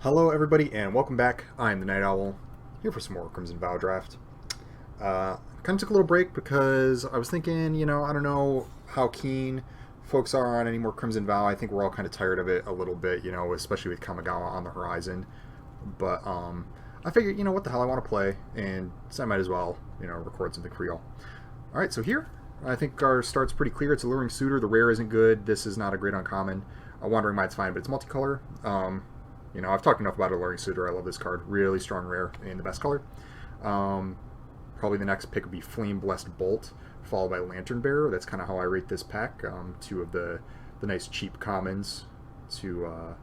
Hello, everybody, and welcome back. I'm the Night Owl, here for some more Crimson Vow draft. Kind of took a little break because I was thinking, I don't know how keen folks are on any more Crimson Vow. I think we're all kind of tired of it a little bit, especially with Kamigawa on the horizon. But I figured, what the hell, I want to play, and so I might as well, record something for y'all. All right, so here, I think our start's pretty clear. It's Alluring Suitor. The rare isn't good. This is not a great uncommon. Wandering Might's fine, but it's multicolor. I've talked enough about Alluring Suitor. I love this card. Really strong rare in the best color. Probably the next pick would be Flame Blessed Bolt, followed by Lantern Bearer. That's kind of how I rate this pack. Two of the nice cheap commons to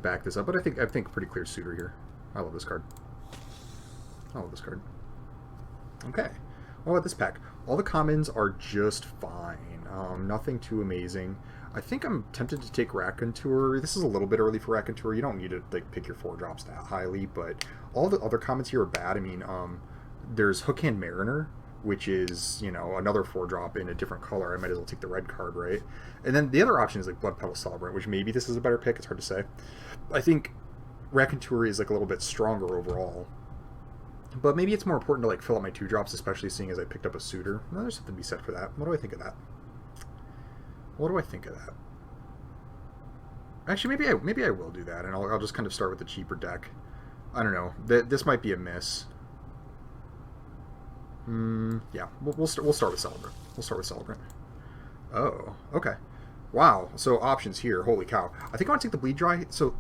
back this up. But I think pretty clear Suitor here. I love this card. Okay. What about this pack? All the commons are just fine. Nothing too amazing. I think I'm tempted to take Raconteur. This is a little bit early for Raconteur. You don't need to pick your 4-drops that highly, but all the other commons here are bad. I mean, there's Hookhand Mariner, which is, another 4-drop in a different color. I might as well take the red card, right? And then the other option is Blood Petal Celebrant, which maybe this is a better pick. It's hard to say. I think Raconteur is a little bit stronger overall. But maybe it's more important to fill up my 2-drops, especially seeing as I picked up a Suitor. Well, there's something to be said for that. What do I think of that? Actually, maybe I will do that, and I'll just kind of start with the cheaper deck. I don't know. This might be a miss. Yeah, we'll start with Celebrant. Oh, okay. Wow. So options here. Holy cow. I think I want to take the Bleed Dry. So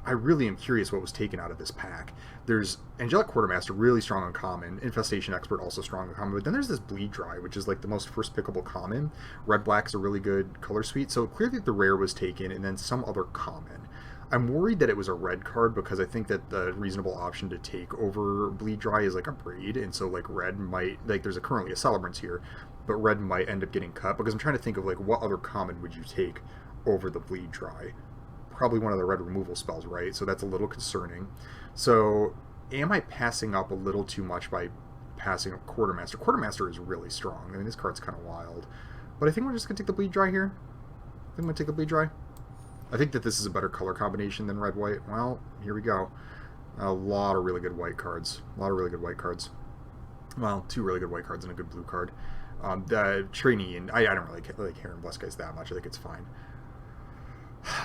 I really am curious what was taken out of this pack. There's Angelic Quartermaster, really strong on common. Infestation Expert, also strong on common. But then there's this Bleed Dry, which is the most first pickable common. Red-Black is a really good color suite. So clearly the rare was taken, and then some other common. I'm worried that it was a red card because I think that the reasonable option to take over Bleed Dry is a Braid. And so red might, there's currently a Celebrant here, but red might end up getting cut because I'm trying to think of what other common would you take over the Bleed Dry. Probably one of the red removal spells, right? So that's a little concerning. So am I passing up a little too much by passing up Quartermaster? Quartermaster is really strong. I mean, this card's kind of wild. But I think we're just going to take the Bleed Dry here. I think that this is a better color combination than red-white. Well, here we go. A lot of really good white cards. Well, 2 really good white cards and a good blue card. The Trini, and I don't really like Heron Blessed Guys that much. I think it's fine.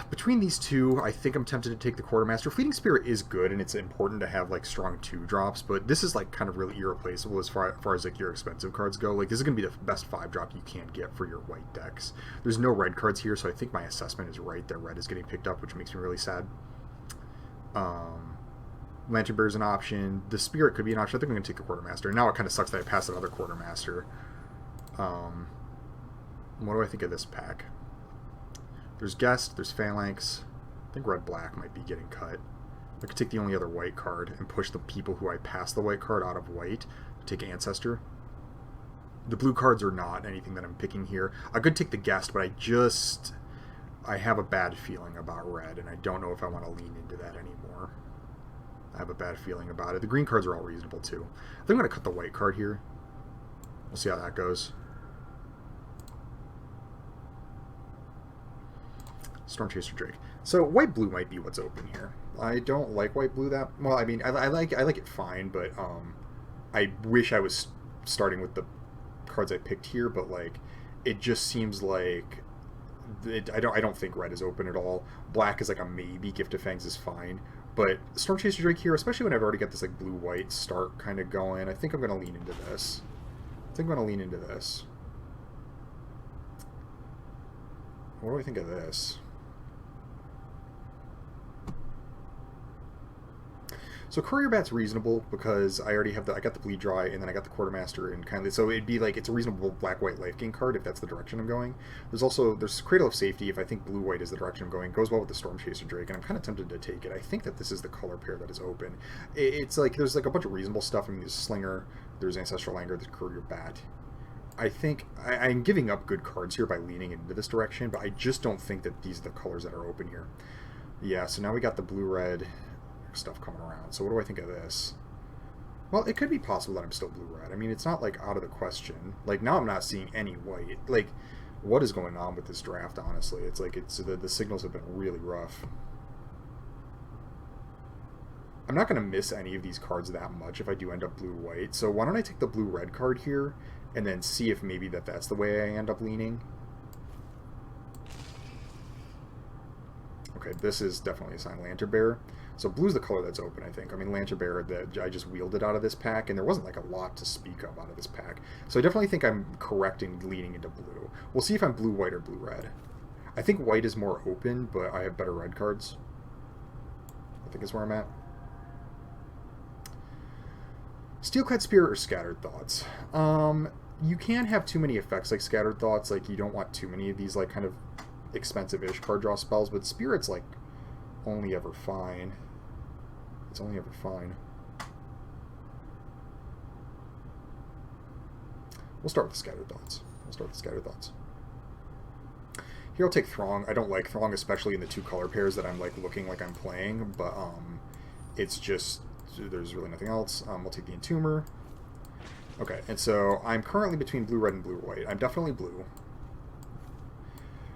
Between these two, I think I'm tempted to take the Quartermaster. Fleeting Spirit is good, and it's important to have strong 2-drops, but this is kind of really irreplaceable as far as your expensive cards go. This is going to be the best 5-drop you can get for your white decks. There's no red cards here, so I think my assessment is right that red is getting picked up, which makes me really sad. Lantern Bearer is an option. The Spirit could be an option. I think I'm going to take the Quartermaster. Now it kind of sucks that I passed another Quartermaster. What do I think of this pack? There's Guest, there's Phalanx. I think Red-Black might be getting cut. I could take the only other white card and push the people who I passed the white card out of white. Take Ancestor. The blue cards are not anything that I'm picking here. I could take the Guest, but I have a bad feeling about red, and I don't know if I want to lean into that anymore. I have a bad feeling about it. The green cards are all reasonable, too. I think I'm going to cut the white card here. We'll see how that goes. Stormchaser Drake. So white-blue might be what's open here. I don't like white-blue that well. I mean, I like it fine, but I wish I was starting with the cards I picked here. But it just seems I don't think red is open at all. Black is a maybe. Gift of Fangs is fine, but Stormchaser Drake here, especially when I've already got this blue-white start kind of going. I think I'm going to lean into this. What do I think of this? So Courier Bat's reasonable because I already have I got the Bleed Dry, and then I got the Quartermaster, and kind of so it'd be it's a reasonable black-white life gain card if that's the direction I'm going. There's Cradle of Safety if I think blue-white is the direction I'm going. It goes well with the Stormchaser Drake, and I'm kind of tempted to take it. I think that this is the color pair that is open. It's there's a bunch of reasonable stuff. I mean, there's Slinger, there's Ancestral Anger, there's Courier Bat. I think I'm giving up good cards here by leaning into this direction, but I just don't think that these are the colors that are open here. Yeah, so now we got the blue-red stuff coming around. So what do I think of this? Well, it could be possible that I'm still blue-red. I mean, it's not out of the question. Now I'm not seeing any white. What is going on with this draft, honestly? It's the signals have been really rough. I'm not going to miss any of these cards that much if I do end up blue-white. So why don't I take the blue-red card here and then see if maybe that's the way I end up leaning. Okay, this is definitely a sign Lantern Bearer. So blue's the color that's open, I think. I mean, Lantern Bearer, I just wielded out of this pack, and there wasn't like a lot to speak of out of this pack. So I definitely think I'm correct in leaning into blue. We'll see if I'm blue-white or blue-red. I think white is more open, but I have better red cards. I think is where I'm at. Steelclad Spirit or Scattered Thoughts. You can't have too many effects like Scattered Thoughts. Like, you don't want too many of these, like, kind of expensive-ish card draw spells, but Spirit's, like, only ever fine. It's only ever fine. We'll start with Scattered Thoughts. Here I'll take Throng. I don't like Throng, especially in the two color pairs that I'm like looking like I'm playing, but it's just, there's really nothing else. We'll take the Entomber. Okay, and so I'm currently between blue-red and blue-white. I'm definitely blue.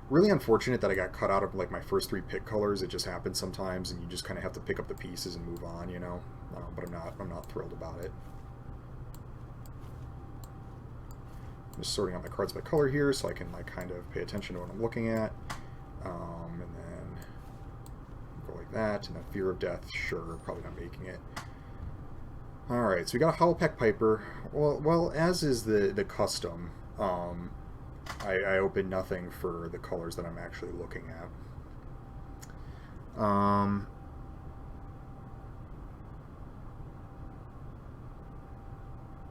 Really unfortunate that I got cut out of like my first 3 pick colors. It just happens sometimes, and you just kind of have to pick up the pieces and move on, you know. But I'm not thrilled about it. I'm just sorting out my cards by color here, so I can like kind of pay attention to what I'm looking at, and then go like that. And then Fear of Death, sure, probably not making it. All right, so we got a Howlpack Piper. Well, as is the custom. I open nothing for the colors that I'm actually looking at.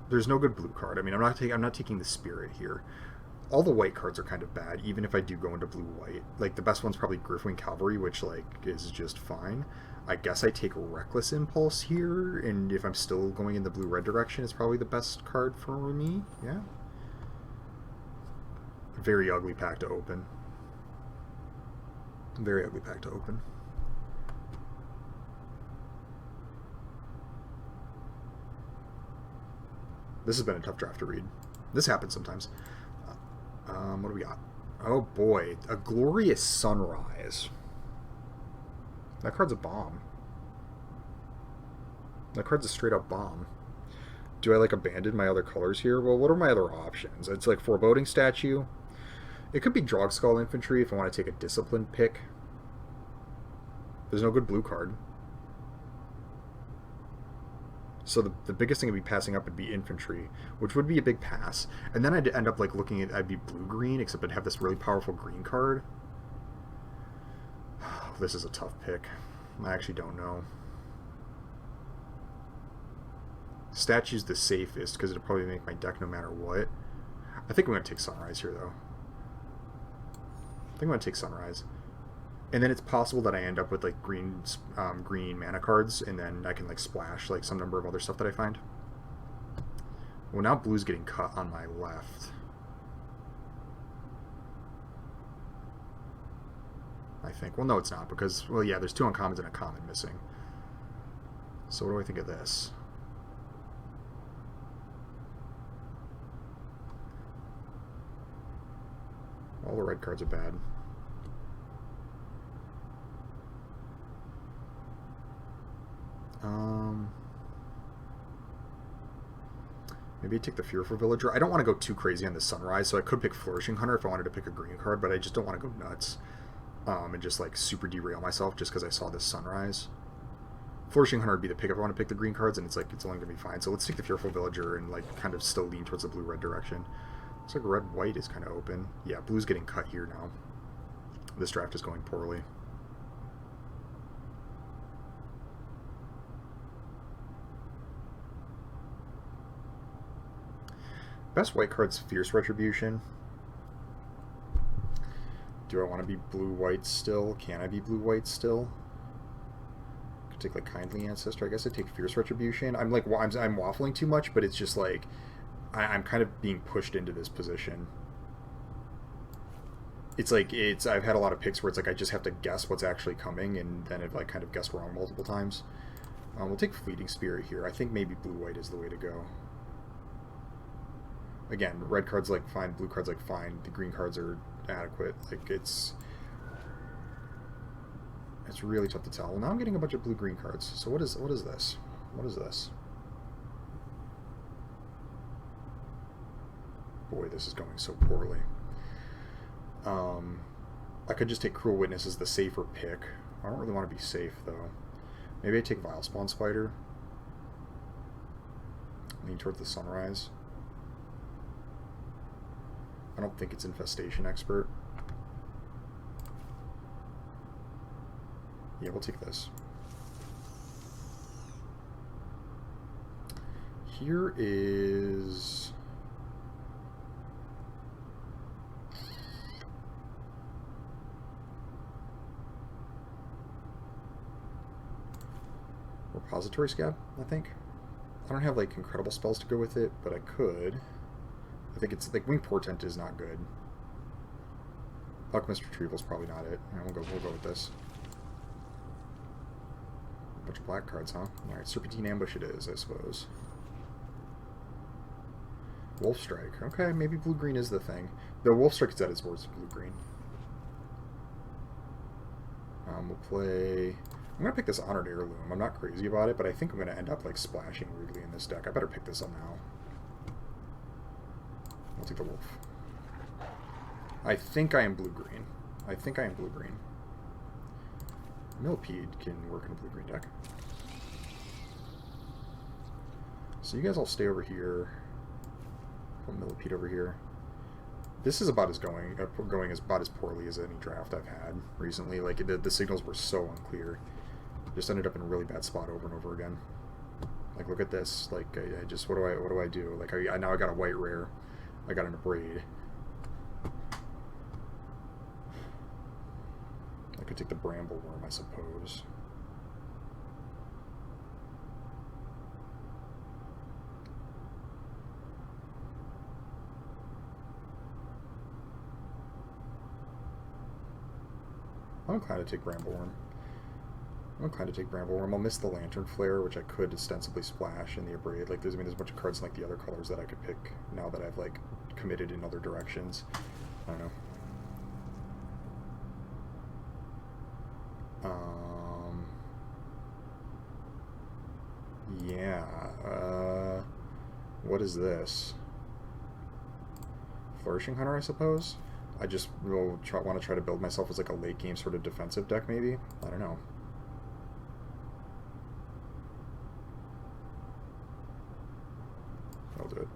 There's no good blue card. I mean, I'm not taking the Spirit here. All the white cards are kind of bad, even if I do go into blue-white. Like, the best one's probably Griffwing Cavalry, which, like, is just fine. I guess I take Reckless Impulse here, and if I'm still going in the blue-red direction, it's probably the best card for me. Yeah. Very ugly pack to open. Very ugly pack to open. This has been a tough draft to read. This happens sometimes. What do we got? Oh boy, a Glorious Sunrise. That card's a bomb. That card's a straight up bomb. Do I like abandon my other colors here? Well, what are my other options? It's like Foreboding Statue. It could be Drogskull Infantry if I want to take a disciplined pick. There's no good blue card. So the biggest thing I'd be passing up would be Infantry, which would be a big pass. And then I'd end up like looking at, I'd be blue-green, except I'd have this really powerful green card. This is a tough pick. I actually don't know. Statue's the safest, because it'll probably make my deck no matter what. I think I'm going to take Sunrise here, though. I think I'm going to take Sunrise. And then it's possible that I end up with like green mana cards, and then I can like splash like some number of other stuff that I find. Well, now blue's getting cut on my left. I think. Well, no, it's not, because, well, yeah, there's 2 uncommons and a common missing. So what do I think of this? All the red cards are bad. Maybe I take the Fearful Villager. I don't want to go too crazy on the Sunrise, so I could pick Flourishing Hunter if I wanted to pick a green card, but I just don't want to go nuts and just like super derail myself just because I saw this Sunrise. Flourishing Hunter would be the pick if I want to pick the green cards, and it's like it's only going to be fine. So let's take the Fearful Villager and like kind of still lean towards the blue-red direction. Looks like red-white is kind of open. Yeah, blue's getting cut here now. This draft is going poorly. Best white card's Fierce Retribution. Do I want to be blue-white still? Can I be blue-white still? Could take like Kindly Ancestor. I guess I'd take Fierce Retribution. I'm like I'm waffling too much, but it's just like I'm kind of being pushed into this position. It's like I've had a lot of picks where it's like I just have to guess what's actually coming, and then I've like kind of guessed wrong multiple times. We'll take Fleeting Spirit here. I think maybe blue-white is the way to go. Again, red cards like fine, blue cards like fine. The green cards are adequate. Like it's It's really tough to tell. Well, now I'm getting a bunch of blue-green cards. So what is this? What is this? Boy, this is going so poorly. I could just take Cruel Witness as the safer pick. I don't really want to be safe, though. Maybe I take Vilespawn Spider. Lean towards the Sunrise. I don't think it's Infestation Expert. Yeah, we'll take this. Here is... Repository Scab, I think. I don't have, like, incredible spells to go with it, but I could. I think it's, like, Winged Portent is not good. Alchemist Retrieval's probably not it. Alright, we'll go with this. A bunch of black cards, huh? Alright, Serpentine Ambush it is, I suppose. Wolf Strike. Okay, maybe blue-green is the thing. The Wolf Strike is at its worst blue-green. We'll play... I'm going to pick this Honored Heirloom. I'm not crazy about it, but I think I'm going to end up, like, splashing weirdly in this deck. I better pick this up now. I'll take the Wolf. I think I am blue-green. I think I am blue-green. Millipede can work in a blue-green deck. So you guys all stay over here. Put Millipede over here. This is about as going about as poorly as any draft I've had recently. Like, the signals were so unclear. Just ended up in a really bad spot over and over again. Like, look at this. Like, I just, what do I do? Like, now I got a white rare. I got an Abrade. I could take the Bramble Worm, I suppose. I'm inclined to take Bramble Worm. I'll miss the Lantern Flare, which I could ostensibly splash in the Abrade. Like, there's a bunch of cards in, like, the other colors that I could pick now that I've, like, committed in other directions. I don't know. Yeah. What is this? Flourishing Hunter, I suppose? I just want to try to build myself as, like, a late game sort of defensive deck, maybe? I don't know. I'll do it.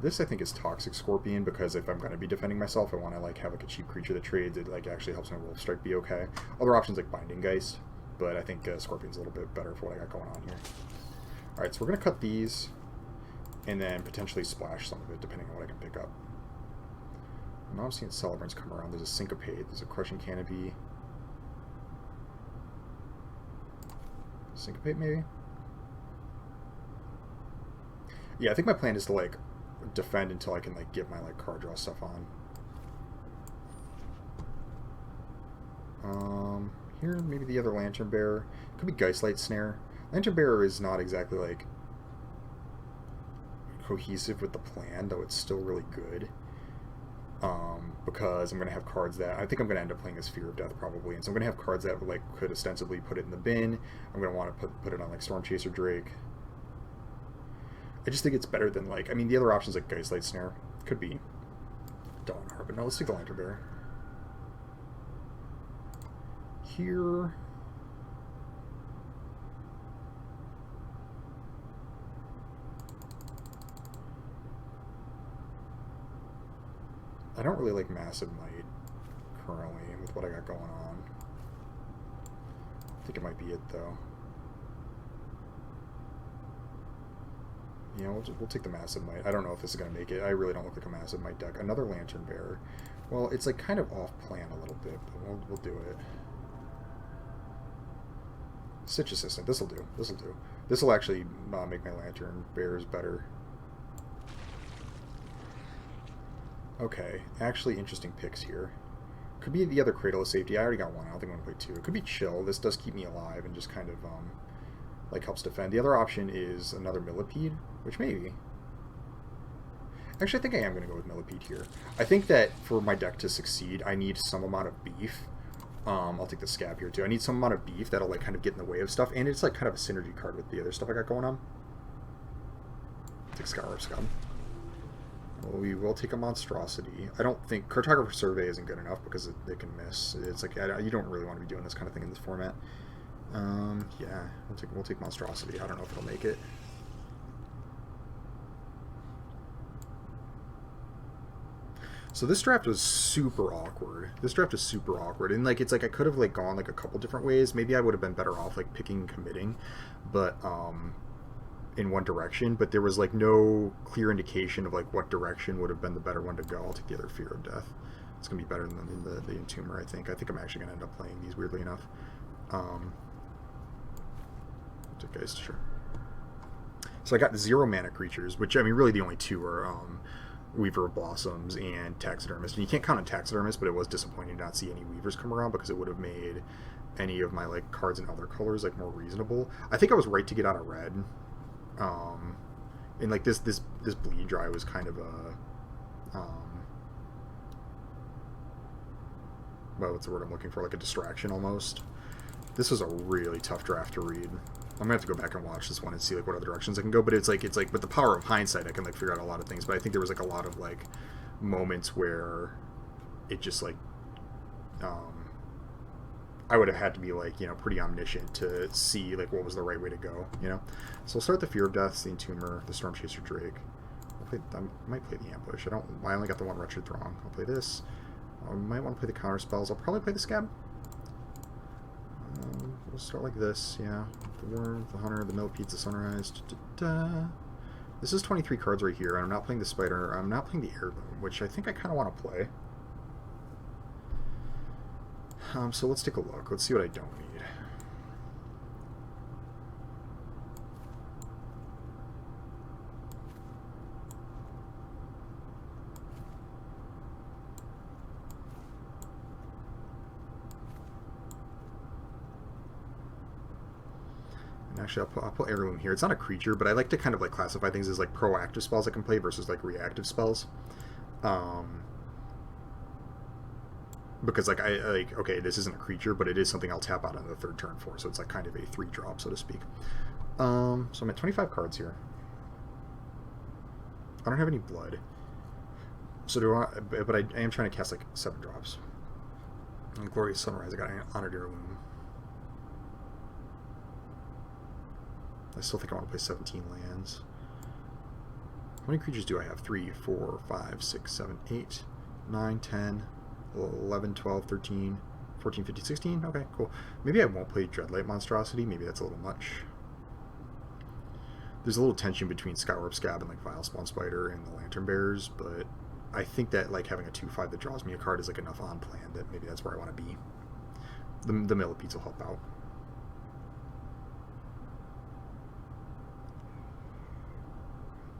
This, I think, is Toxic Scorpion, because if I'm going to be defending myself, I want to, like, have, like, a cheap creature that trades. It, like, actually helps my Wolf Strike be okay. Other options, like Binding Geist, but I think Scorpion's a little bit better for what I got going on here. Alright, so we're going to cut these, and then potentially splash some of it, depending on what I can pick up. Now I'm seeing Celebrants come around. There's a Syncopate, there's a Crushing Canopy. Syncopate, maybe? Yeah, I think my plan is to, like, defend until I can, like, get my, like, card draw stuff on. Here, maybe the other Lantern Bearer. Could be Geistlight Snare. Lantern Bearer is not exactly, like, cohesive with the plan, though it's still really good. Because I'm going to have cards that... I think I'm going to end up playing as Fear of Death, probably. And so I'm going to have cards that, like, could ostensibly put it in the bin. I'm going to want to put it on, like, Stormchaser Drake. I just think it's better than, like... I mean, the other options, like Geistlight Snare, could be Dawnhart, but no, let's take the Lantern Bearer. Here... I don't really like Massive Might currently with what I got going on. I think it might be it, though. Yeah, we'll take the Massive Might. I don't know if this is going to make it. I really don't look like a Massive Might deck. Another Lantern Bearer. Well, it's like kind of off-plan a little bit, but we'll do it. Stitch Assistant. This'll do. This'll do. This'll actually make my Lantern Bearers better. Okay, actually interesting picks here. Could be the other Cradle of Safety. I already got one. I don't think I'm going to play two. It could be Chill. This does keep me alive and just kind of, like, helps defend. The other option is another Millipede, which maybe. Actually, I think I am going to go with Millipede here. I think that for my deck to succeed, I need some amount of beef. I'll take the Scab here, too. I need some amount of beef that'll, like, kind of get in the way of stuff. And it's, like, kind of a synergy card with the other stuff I got going on. Take Scour of Scab. Well, we will take a Monstrosity. I don't think... Cartographer Survey isn't good enough because it can miss. It's like, you don't really want to be doing this kind of thing in this format. Yeah, we'll take Monstrosity. I don't know if it'll make it. So this draft was super awkward. And like it's like I could have like gone like a couple different ways. Maybe I would have been better off like picking and committing, but in one direction. But there was like no clear indication of like what direction would have been the better one to go. I'll take the other Fear of Death. It's gonna be better than the Entomber, I think. I think I'm actually gonna end up playing these weirdly enough. Guys, sure. So I got 0 mana creatures, which I mean really the only two are Weaver of Blossoms and Taxidermist. And you can't count on Taxidermist, but it was disappointing to not see any Weavers come around because it would have made any of my like cards in other colors like more reasonable. I think I was right to get out of red. And like this Bleed Dry was kind of a well, what's the word I'm looking for? Like a distraction almost. This was a really tough draft to read. I'm gonna have to go back and watch this one and see like what other directions I can go. But it's like with the power of hindsight, I can like figure out a lot of things. But I think there was like a lot of like moments where it just like I would have had to be like pretty omniscient to see like what was the right way to go. So we'll start the Fear of Death, the Entomber, the Stormchaser Drake. I might play the Ambush. I only got the one Wretched Throng. I'll play this. I might want to play the counter spells. I'll probably play the Scab. We'll start like this, yeah. The Worm, the Hunter, the Millipede, the Sunrise. This is 23 cards right here, and I'm not playing the Spider. I'm not playing the Heirloom, which I think I kind of want to play. So let's take a look. Let's see what I don't need. Actually, I'll put Heirloom here. It's not a creature, but I like to kind of like classify things as like proactive spells I can play versus like reactive spells. Because like okay, this isn't a creature, but it is something I'll tap out on the third turn for, so it's like kind of a 3-drop, so to speak. So I'm at 25 cards here. I don't have any blood, so but I am trying to cast like 7 drops. And Glorious Sunrise, I got an Honored Heirloom. I still think I want to play 17 lands. How many creatures do I have? 3, 4, 5, 6, 7, 8, 9, 10, 11, 12, 13, 14, 15, 16. Okay, cool. Maybe I won't play Dreadlight Monstrosity. Maybe that's a little much. There's a little tension between Scour of Scab and like Vilespawn Spider and the Lantern Bearers, but I think that like having a 2/5 that draws me a card is like enough on plan that maybe that's where I want to be. The Millipedes will help out.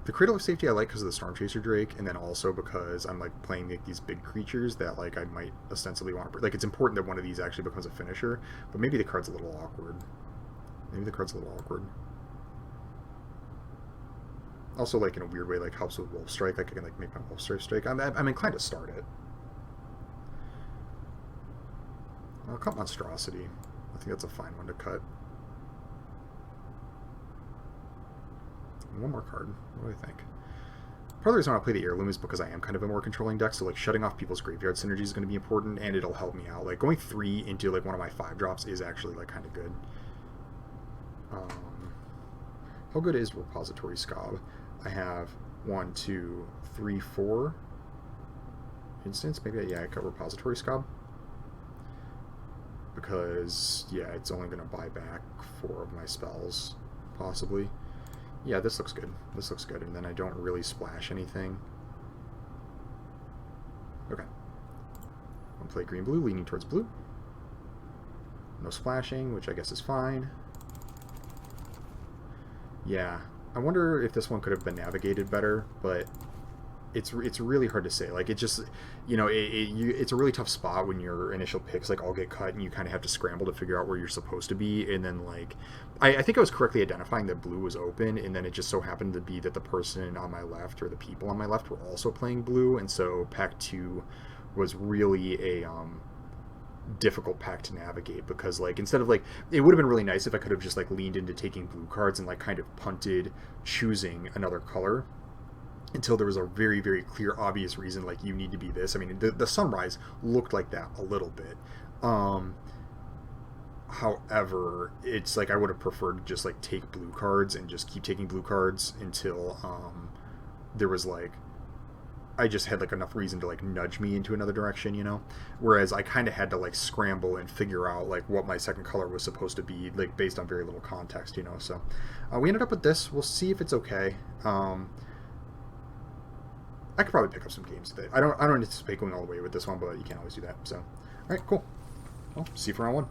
The Cradle of Safety I like because of the Stormchaser Drake, and then also because I'm like playing like, these big creatures that like I might ostensibly want to... Like it's important that one of these actually becomes a finisher, but maybe the card's a little awkward. Also, like in a weird way, like helps with Wolf Strike. Like I can like make my Wolf Strike. I'm inclined to start it. I'll cut Monstrosity. I think that's a fine one to cut. One more card. What do I think? Part of the reason I want to play the Heirloom is because I am kind of a more controlling deck, so like shutting off people's graveyard synergy is going to be important, and it'll help me out. Like going 3 into like one of my 5-drops is actually like kind of good. How good is Repository Scab? I have 1, 2, 3, 4 instants. Maybe I cut Repository Scab because it's only going to buy back 4 of my spells possibly. Yeah, this looks good. And then I don't really splash anything. Okay. I'll play green-blue, leaning towards blue. No splashing, which I guess is fine. Yeah. I wonder if this one could have been navigated better, but it's really hard to say. Like it just, you know, it's a really tough spot when your initial picks like all get cut and you kind of have to scramble to figure out where you're supposed to be. And then like, I think I was correctly identifying that blue was open, and then it just so happened to be that the person on my left or the people on my left were also playing blue, and so pack two was really a difficult pack to navigate because like instead of like it would have been really nice if I could have just like leaned into taking blue cards and like kind of punted choosing another color until there was a very very clear obvious reason like you need to be this. I mean the sunrise looked like that a little bit. However, it's like I would have preferred to just like take blue cards and just keep taking blue cards until there was like I just had like enough reason to like nudge me into another direction, you know. Whereas I kind of had to like scramble and figure out like what my second color was supposed to be, like based on very little context, you know. So we ended up with this. We'll see if it's okay. I could probably pick up some games today. I don't anticipate going all the way with this one, but you can't always do that. So, all right, cool. Well, see you for round one.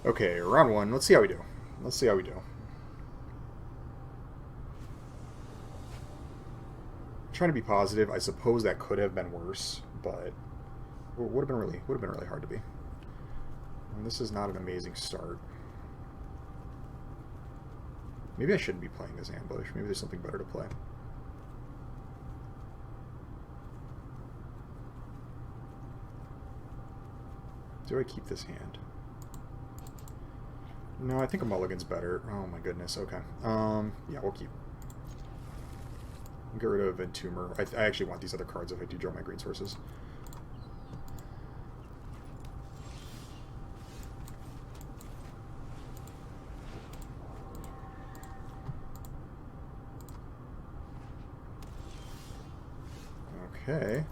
Okay, round one. Let's see how we do. Let's see how we do. Trying to be positive. I suppose that could have been worse, but would have been really hard to be. And this is not an amazing start. Maybe I shouldn't be playing this ambush. Maybe there's something better to play. Do I keep this hand? No, I think a mulligan's better. Oh my goodness. Okay. Yeah, we'll keep. Get rid of Entomber. I actually want these other cards if I do draw my green sources. Okay.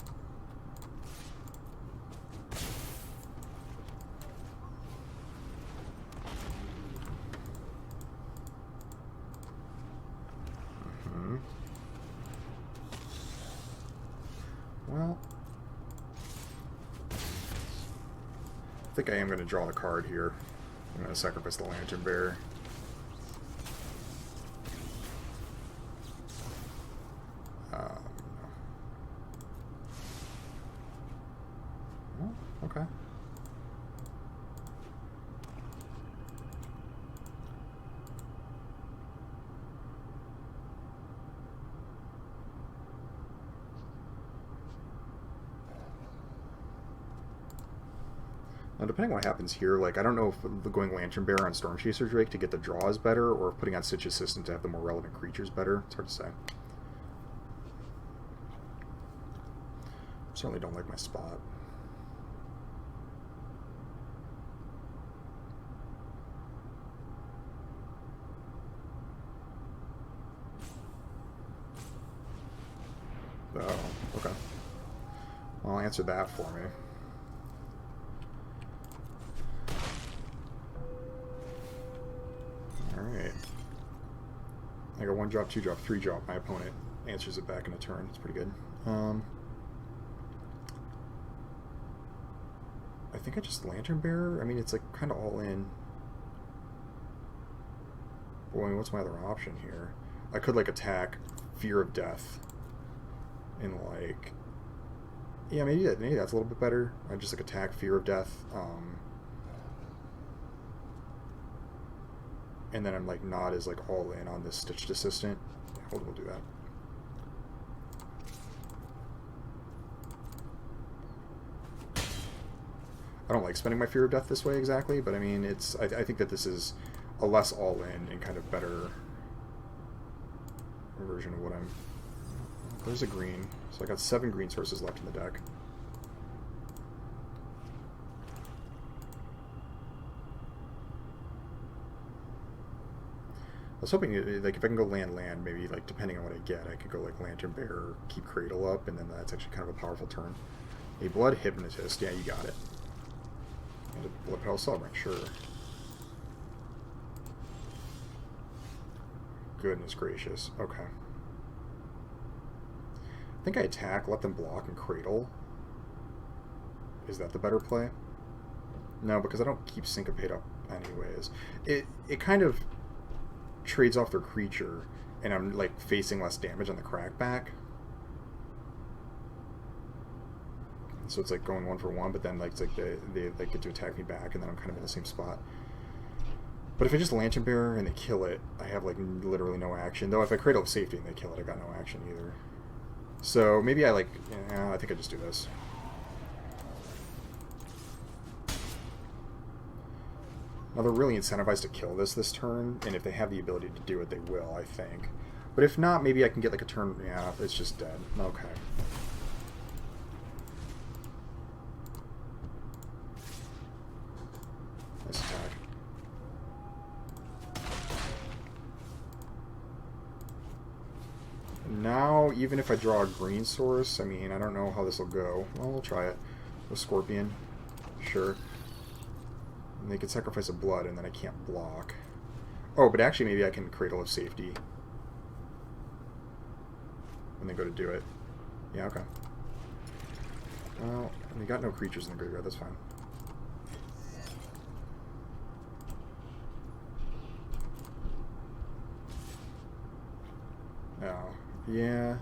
Well, I think I am going to draw the card here. I'm going to sacrifice the Lantern Bearer. Well, okay. Now, depending on what happens here, like, I don't know if going Lantern Bearer on Storm Chaser Drake to get the draw is better, or if putting on Stitch Assistant to have the more relevant creatures better. It's hard to say. Certainly don't like my spot. Oh, okay. Well, answer that for me. Alright. I got 1 drop, 2 drop, 3 drop. My opponent answers it back in a turn. It's pretty good. I think I just Lantern Bearer. I mean, it's like kind of all in. Boy, what's my other option here? I could like attack Fear of Death. And like, yeah, maybe that's a little bit better. I just like attack Fear of Death. And then I'm like not as like all in on this Stitched Assistant. Yeah, we'll do that. I don't like spending my Fear of Death this way exactly, but I mean it's I think that this is a less all in and kind of better version of what I'm. There's a green, so I got 7 green sources left in the deck. I was hoping, like, if I can go land, maybe, like, depending on what I get, I could go, like, Lantern Bearer, keep Cradle up, and then that's actually kind of a powerful turn. A Blood Hypnotist, yeah, you got it. And a Blood Petal Celebrant, sure. Goodness gracious, okay. I think I attack, let them block, and Cradle. Is that the better play? No, because I don't keep Syncopate up anyways. It kind of trades off their creature, and I'm like facing less damage on the crackback. So it's like going 1-for-1, but then like it's like they like get to attack me back, and then I'm kind of in the same spot. But if I just Lantern Bearer and they kill it, I have like literally no action. Though if I Cradle of Safety and they kill it, I got no action either. So maybe I I think I just do this. Now they're really incentivized to kill this turn, and if they have the ability to do it, they will, I think. But if not, maybe I can get like a turn. Yeah, it's just dead. Okay. Nice attack. Now, even if I draw a green source, I mean, I don't know how this will go. Well, we'll try it. With Scorpion. Sure. And they could sacrifice a blood, and then I can't block. Oh, but actually maybe I can Cradle of Safety when they go to do it. Yeah, okay. Well, we got no creatures in the graveyard, that's fine. Oh, yeah.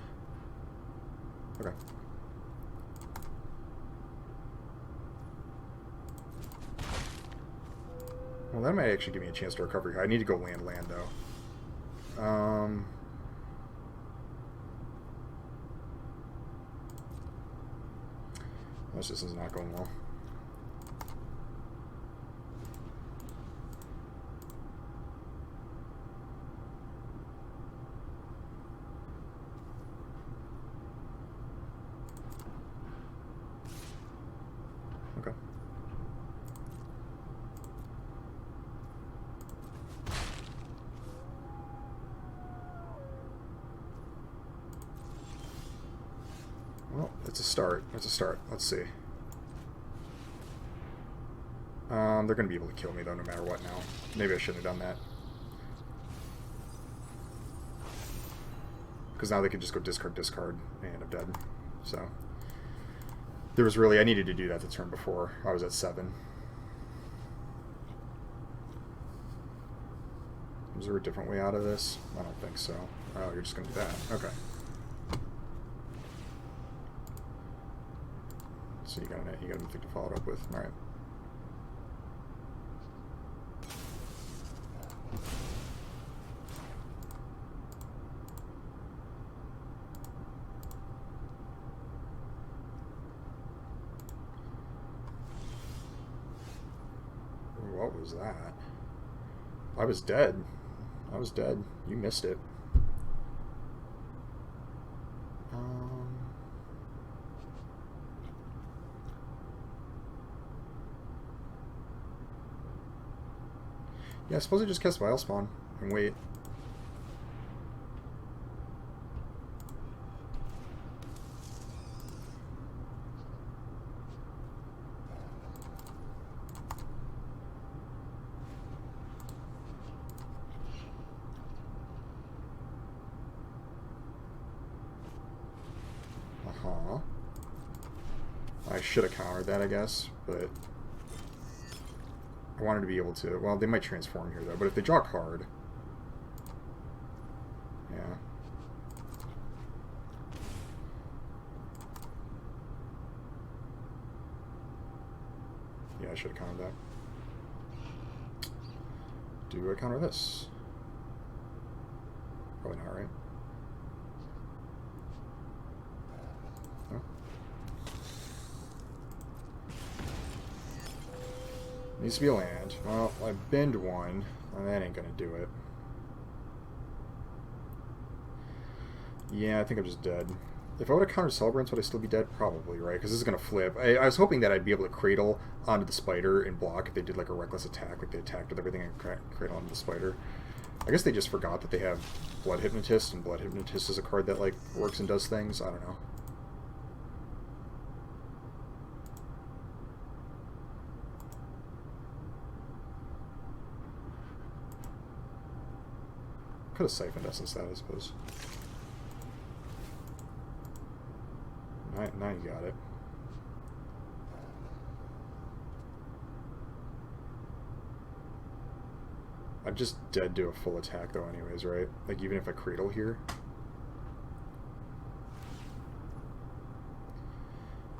Okay. Well, that might actually give me a chance to recover. I need to go land, though. This is not going well. Okay. Well, it's a start. It's a start. Let's see. They're going to be able to kill me, though, no matter what now. Maybe I shouldn't have done that. Because now they can just go discard, discard, and I'm dead. So, there was really... I needed to do that the turn before. I was at 7. Is there a different way out of this? I don't think so. Oh, you're just going to do that. Okay. So you got anything to follow it up with. All right. What was that? I was dead. I was dead. You missed it. Yeah, I suppose I just cast Vile Spawn and wait. I should have countered that, I guess, but I wanted to be able to... Well, they might transform here, though, but if they draw a card... Yeah. Yeah, I should have countered that. Do I counter this? Probably not, right? No? Needs to be a land. Well, I bend one, and that ain't gonna do it. Yeah, I think I'm just dead. If I would have countered Celebrants, would I still be dead? Probably, right? Because this is gonna flip. I was hoping that I'd be able to Cradle onto the Spider and block if they did like a reckless attack, like they attacked with everything and Cradle onto the Spider. I guess they just forgot that they have Blood Hypnotist, and Blood Hypnotist is a card that like works and does things. I don't know. Could have siphoned us instead, I suppose. Now you got it. I'm just dead to a full attack, though, anyways, right? Like, even if I Cradle here.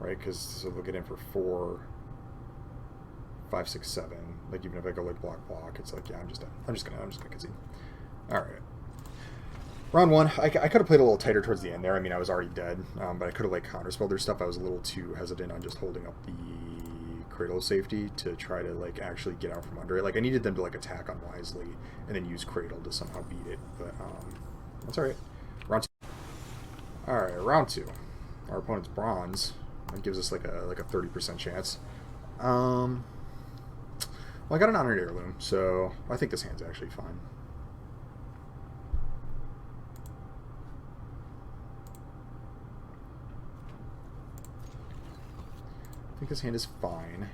right? Because so they'll get in for 4, 5, 6, 7. Like even if I go like block, it's like yeah, I'm just dead. I'm just gonna concede. All right. Round 1, I could have played a little tighter towards the end there. I mean, I was already dead, but I could have like counterspelled their stuff. I was a little too hesitant on just holding up the Cradle of Safety to try to like actually get out from under it. Like I needed them to like attack unwisely and then use Cradle to somehow beat it. But that's all right. Round 2. All right, round 2. Our opponent's bronze. That gives us like a 30% chance. Well, I got an Honored Heirloom, so I think this hand's actually fine. I think this hand is fine.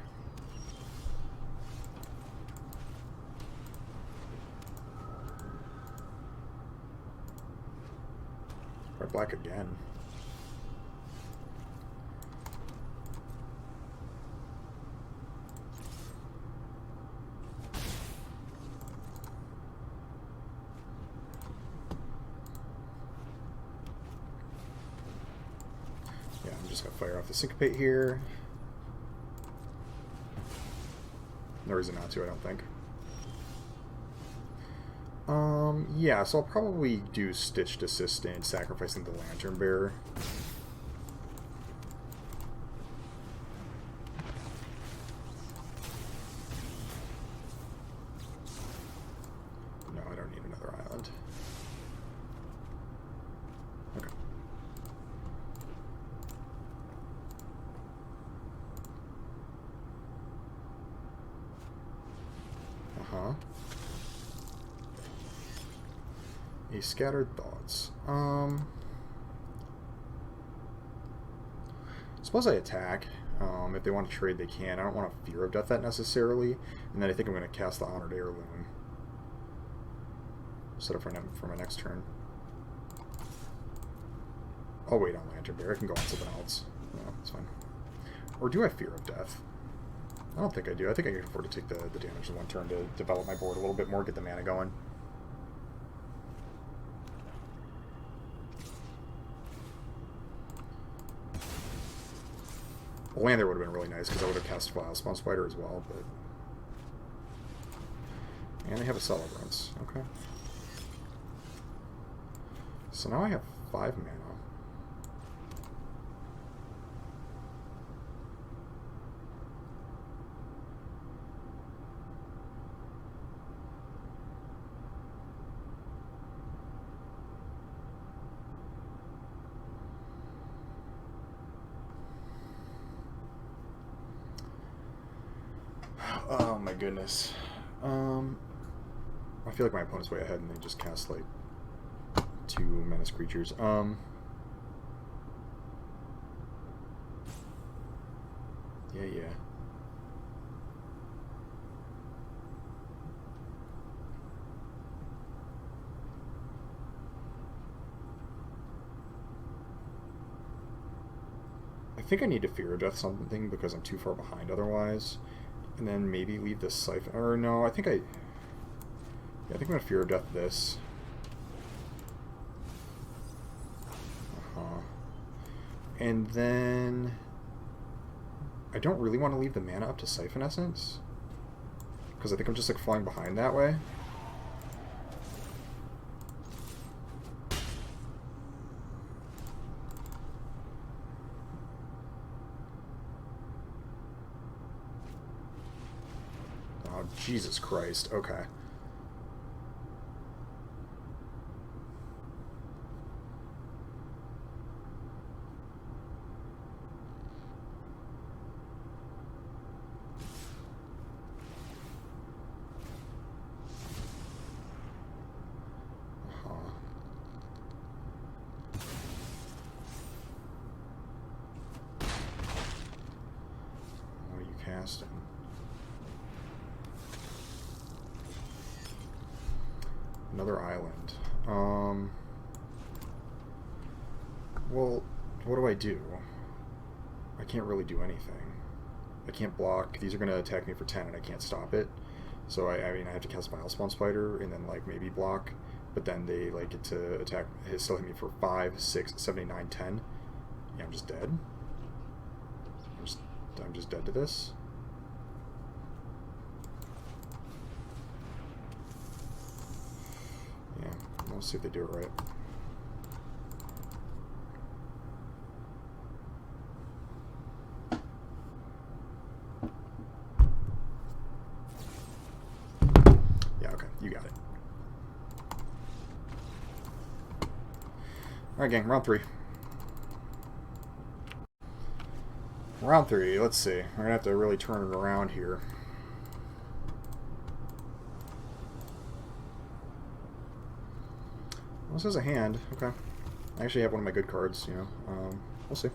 Red black again. Yeah, I'm just gonna fire off the Syncopate here. No reason not to, I don't think. Yeah, so I'll probably do Stitched Assistant, sacrificing the Lantern Bearer. No, I don't need another island. Okay. Uh-huh. A Scattered Thoughts. Suppose I attack. If they want to trade, they can. I don't want a Fear of Death that necessarily. And then I think I'm going to cast the Honored Heirloom. Set up for my next turn. I'll wait on Lantern Bearer. I can go on something else. No, it's fine. Or do I Fear of Death? I don't think I do. I think I can afford to take the damage in one turn to develop my board a little bit more, get the mana going. A land there would have been really nice because I would have cast Vilespawn Spider as well, but... And they have a Celebrance. Okay. So now I have 5 mana. Oh my goodness. I feel like my opponent's way ahead and they just cast like 2 menace creatures. Yeah. I think I need to Fear of Death something because I'm too far behind otherwise. And then maybe leave this Siphon... Or no, I think I'm going to Fear of Death this. And then... I don't really want to leave the mana up to Siphon Essence. Because I think I'm just like falling behind that way. Oh, Jesus Christ. Okay. What are you casting? Another island. Well, what do I do? I can't really do anything. I can't block. These are going to attack me for 10 and I can't stop it. So I mean, I have to cast Vilespawn Spider and then like maybe block. But then they like get to attack, still hit me for 5, 6, 7, 8, 9, 10. Yeah, I'm just dead. I'm just dead to this. Yeah, we'll see if they do it right. Yeah, okay, you got it. Alright, gang, round 3. Round 3, let's see. We're gonna have to really turn it around here. Well, this is a hand. Okay. I actually have one of my good cards, you know. We'll see.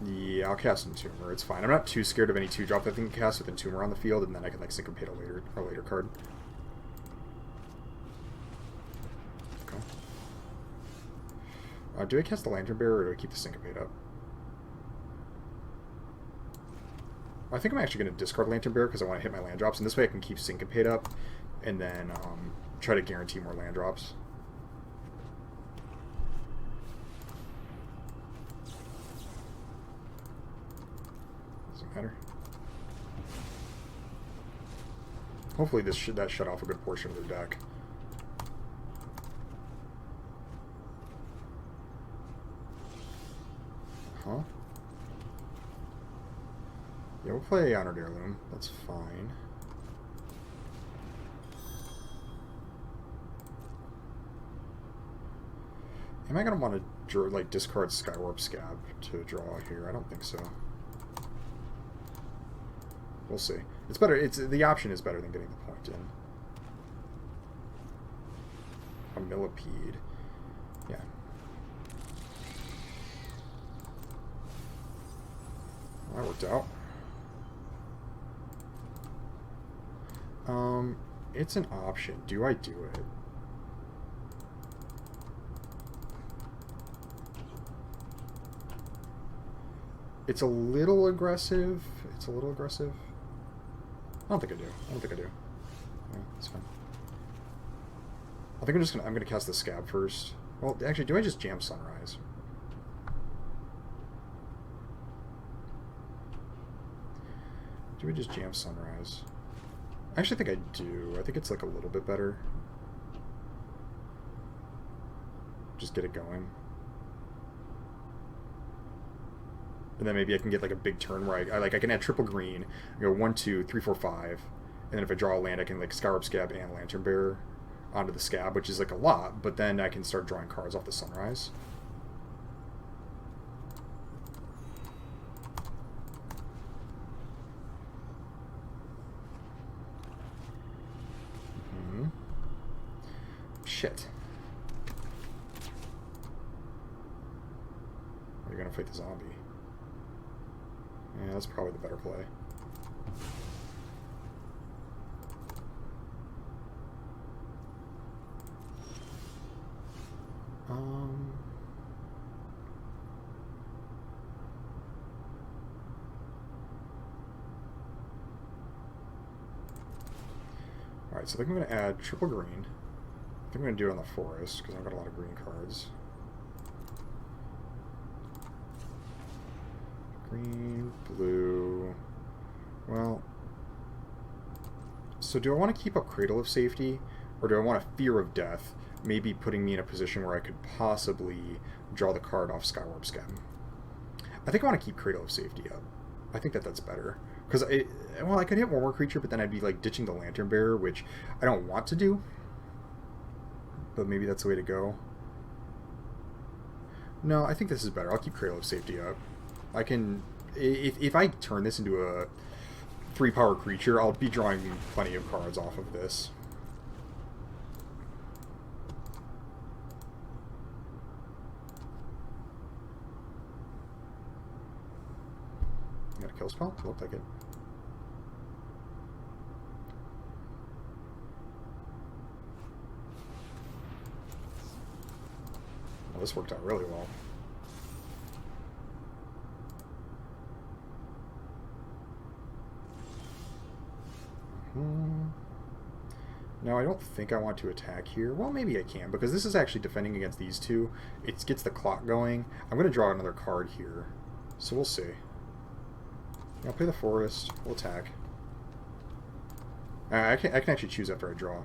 Yeah, I'll cast Entomber. It's fine. I'm not too scared of any 2-drop that I can cast with Entomber on the field, and then I can like syncopate a later card. Okay. Do I cast the Lantern Bearer, or do I keep the syncopate up? I think I'm actually going to discard Lantern Bearer because I want to hit my land drops, and this way I can keep syncopate up, and then try to guarantee more land drops. Matter. Hopefully that shut off a good portion of their deck. Huh? Yeah, we'll play Honored Heirloom. That's fine. Am I gonna want to like discard Skywarp Scab to draw here? I don't think so. We'll see. It's better. The option is better than getting the point in. A Millipede. Yeah. Well, that worked out. It's an option. Do I do it? It's a little aggressive. It's a little aggressive. I don't think I do. I don't think I do. Yeah, that's fine. I think I'm gonna cast the Scab first. Well, actually, do I just jam Sunrise? Do we just jam Sunrise? I actually think I do. I think it's like a little bit better. Just get it going. And then maybe I can get like a big turn where I can add triple green, I go 1, 2, 3, 4, 5, and then if I draw a land, I can like Skywarp Scab and Lantern Bearer onto the Scab, which is like a lot, but then I can start drawing cards off the Sunrise. Shit. Are you gonna fight the zombie? Yeah, that's probably the better play. Alright, so I think I'm going to add triple green. I think I'm going to do it on the forest, because I've got a lot of green cards. Green, blue... Well... So do I want to keep up Cradle of Safety, or do I want a Fear of Death, maybe putting me in a position where I could possibly draw the card off Skywarp Scab? I think I want to keep Cradle of Safety up. I think that's better. Because, I could hit one more creature, but then I'd be, like, ditching the Lantern Bearer, which I don't want to do. But maybe that's the way to go. No, I think this is better. I'll keep Cradle of Safety up. I can... If I turn this into a 3-power creature, I'll be drawing plenty of cards off of this. You got a kill spell? Looked like it. Well, this worked out really well. No, I don't think I want to attack here. Well, maybe I can, because this is actually defending against these two. It gets the clock going. I'm going to draw another card here, so we'll see. I'll play the forest. We'll attack. I can actually choose after I draw.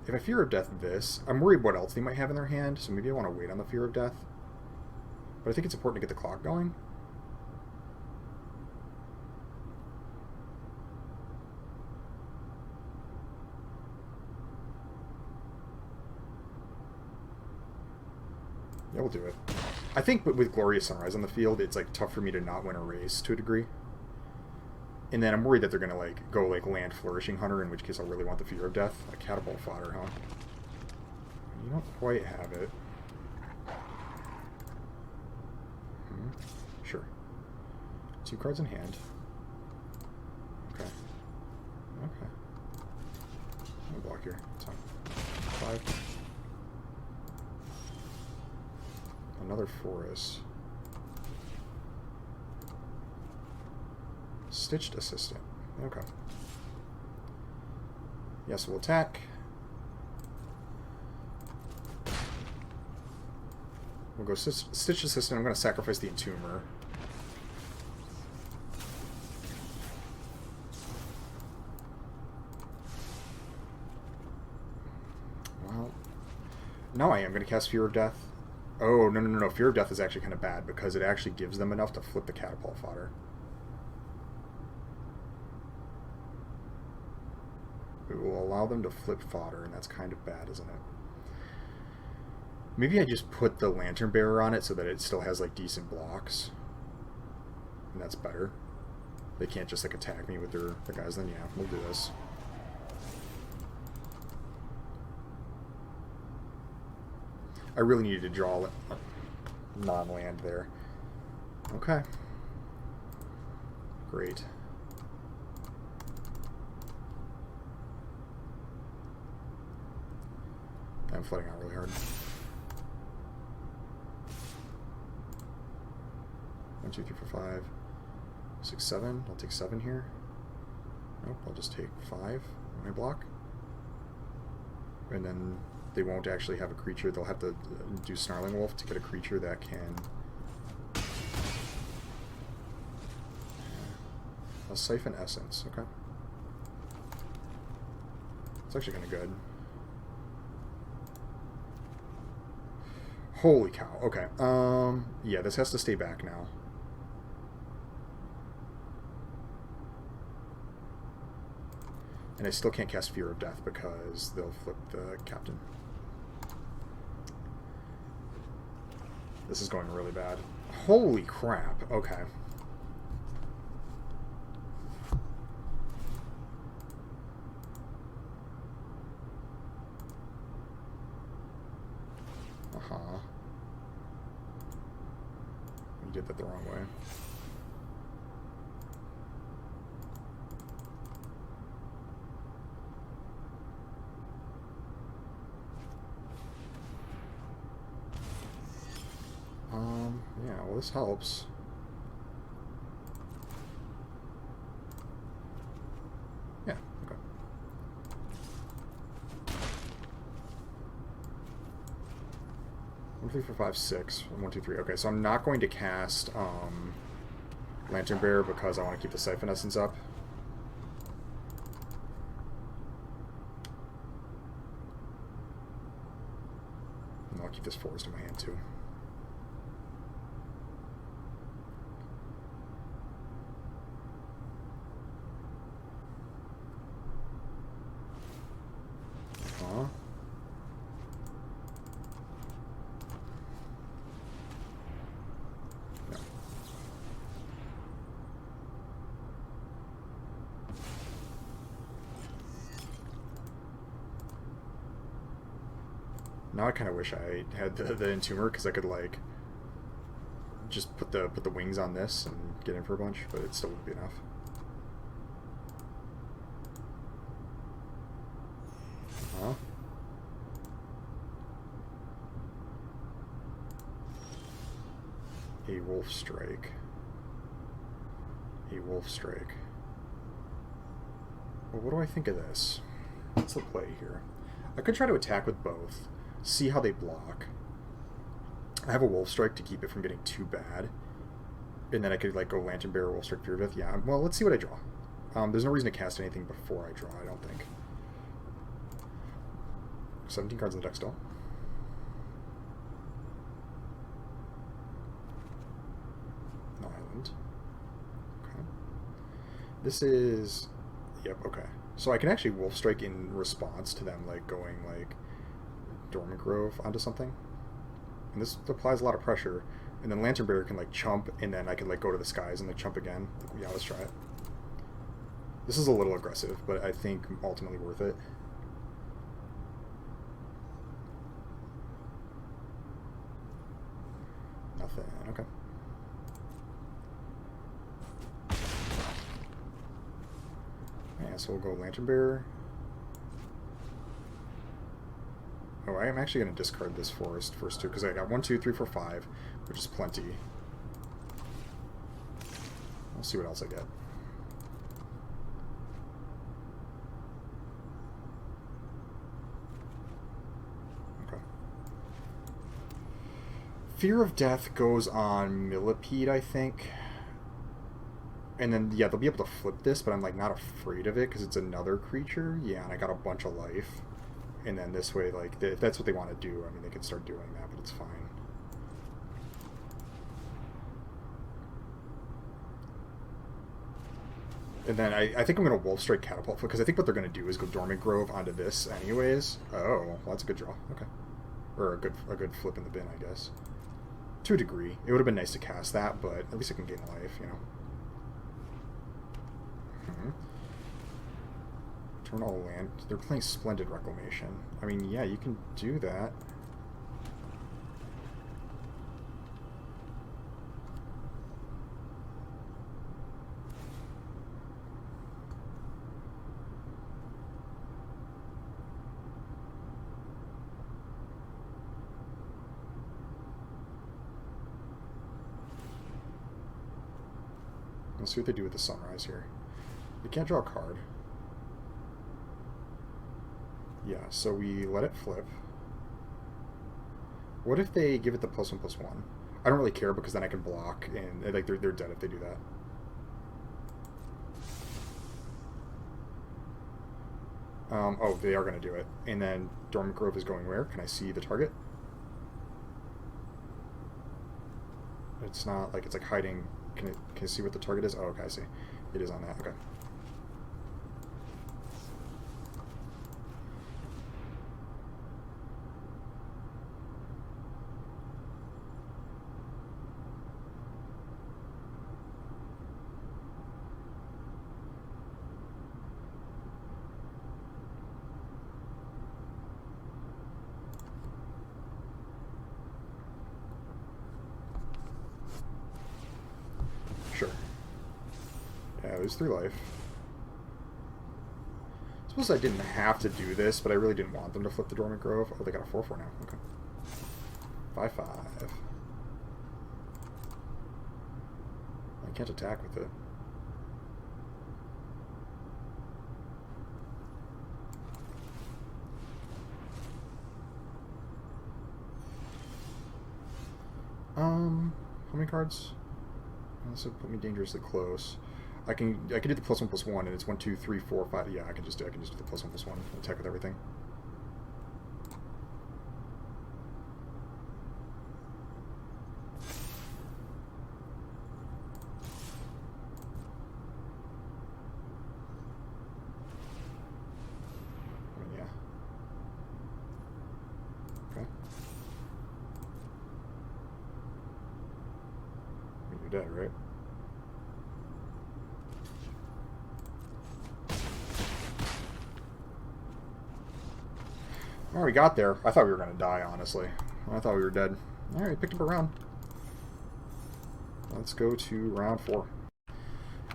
If I Fear of Death this, I'm worried what else they might have in their hand, so maybe I want to wait on the Fear of Death. But I think it's important to get the clock going. Yeah, we'll do it. I think with Glorious Sunrise on the field, it's like tough for me to not win a race to a degree. And then I'm worried that they're gonna like go like land Flourishing Hunter, in which case I'll really want the Fear of Death. Like Catapult Fodder, huh? You don't quite have it. Sure. 2 cards in hand. Okay. Okay. I'm gonna block here. It's fine. 5. Another forest. Stitched Assistant. Okay. Yes, we'll attack. We'll go Stitched Assistant. I'm going to sacrifice the Entomber. Well, now I am going to cast Fear of Death. Oh, no. Fear of Death is actually kind of bad because it actually gives them enough to flip the Catapult Fodder. It will allow them to flip fodder, and that's kind of bad, isn't it? Maybe I just put the Lantern Bearer on it so that it still has, like, decent blocks. And that's better. They can't just, like, attack me with their guys. Then, yeah, we'll do this. I really needed to draw non-land there. Okay. Great. I'm flooding out really hard. 1, 2, 3, 4, 5, 6, 7. I'll take 7 here. Nope, I'll just take 5 on my block. And then they won't actually have a creature. They'll have to do Snarling Wolf to get a creature that can... A Siphon Essence, okay. It's actually kind of good. Holy cow, okay. Yeah, this has to stay back now. And I still can't cast Fear of Death because they'll flip the captain. This is going really bad. Holy crap, okay. You did that the wrong way. Yeah, well, this helps. Yeah, okay. One, 3, 4, 5, 6. 1, 2, 3. Okay, so I'm not going to cast Lantern Bearer because I want to keep the Siphon Essence up. And I'll keep this forest in my hand too. Now I kind of wish I had the Entomber because I could like just put the wings on this and get in for a bunch, but it still wouldn't be enough. A Wolf Strike. A Wolf Strike. Well, what do I think of this? What's the play here? I could try to attack with both, see how they block. I have a Wolf Strike to keep it from getting too bad. And then I could like go Lantern Bearer, Wolf Strike, Fear Death. Yeah, well, let's see what I draw. There's no reason to cast anything before I draw, I don't think. 17 cards in the deck still. No island. Okay. This is... Yep, okay. So I can actually Wolf Strike in response to them, like, going, like, Dormant Grove onto something. And this applies a lot of pressure. And then Lantern Bearer can, like, chump, and then I can, like, go to the skies and, like, chump again. Yeah, let's try it. This is a little aggressive, but I think ultimately worth it. Nothing. Okay. Yeah, so we'll go Lantern Bearer. Oh, I am actually going to discard this forest first, too, because I got 1, 2, 3, 4, 5, which is plenty. We'll see what else I get. Okay. Fear of Death goes on Millipede, I think. And then, yeah, they'll be able to flip this, but I'm, like, not afraid of it, because it's another creature. Yeah, and I got a bunch of life. And then this way, like, if that's what they want to do, I mean, they can start doing that, but it's fine. And then I think I'm going to Wolf Strike Catapult, because I think what they're going to do is go Dormant Grove onto this anyways. Oh, well, that's a good draw. Okay. Or a good flip in the bin, I guess. To a degree. It would have been nice to cast that, but at least I can gain life, you know. Eternal Land. They're playing Splendid Reclamation. I mean, yeah, you can do that. Let's see what they do with the Sunrise here. They can't draw a card. Yeah, so we let it flip. What if they give it the +1/+1? I don't really care because then I can block and like they're dead if they do that. Oh, they are going to do it. And then Dormant Grove is going where? Can I see the target? It's not like it's like hiding. Can you see what the target is? Oh, okay, I see. It is on that. Okay. Sure. Yeah, there's 3 life. I suppose I didn't have to do this, but I really didn't want them to flip the Dormant Grove. Oh, they got a 4/4 now. Okay. 5/5. I can't attack with it. How many cards? This would put me dangerously close. I can do the +1/+1, and it's 1, 2, 3, 4, 5. Yeah, I can just do the +1/+1 attack with everything. I mean, yeah. Okay. I mean, you're dead, right? Well, we got there. I thought we were going to die, honestly. I thought we were dead. Alright, picked up a round. Let's go to round 4.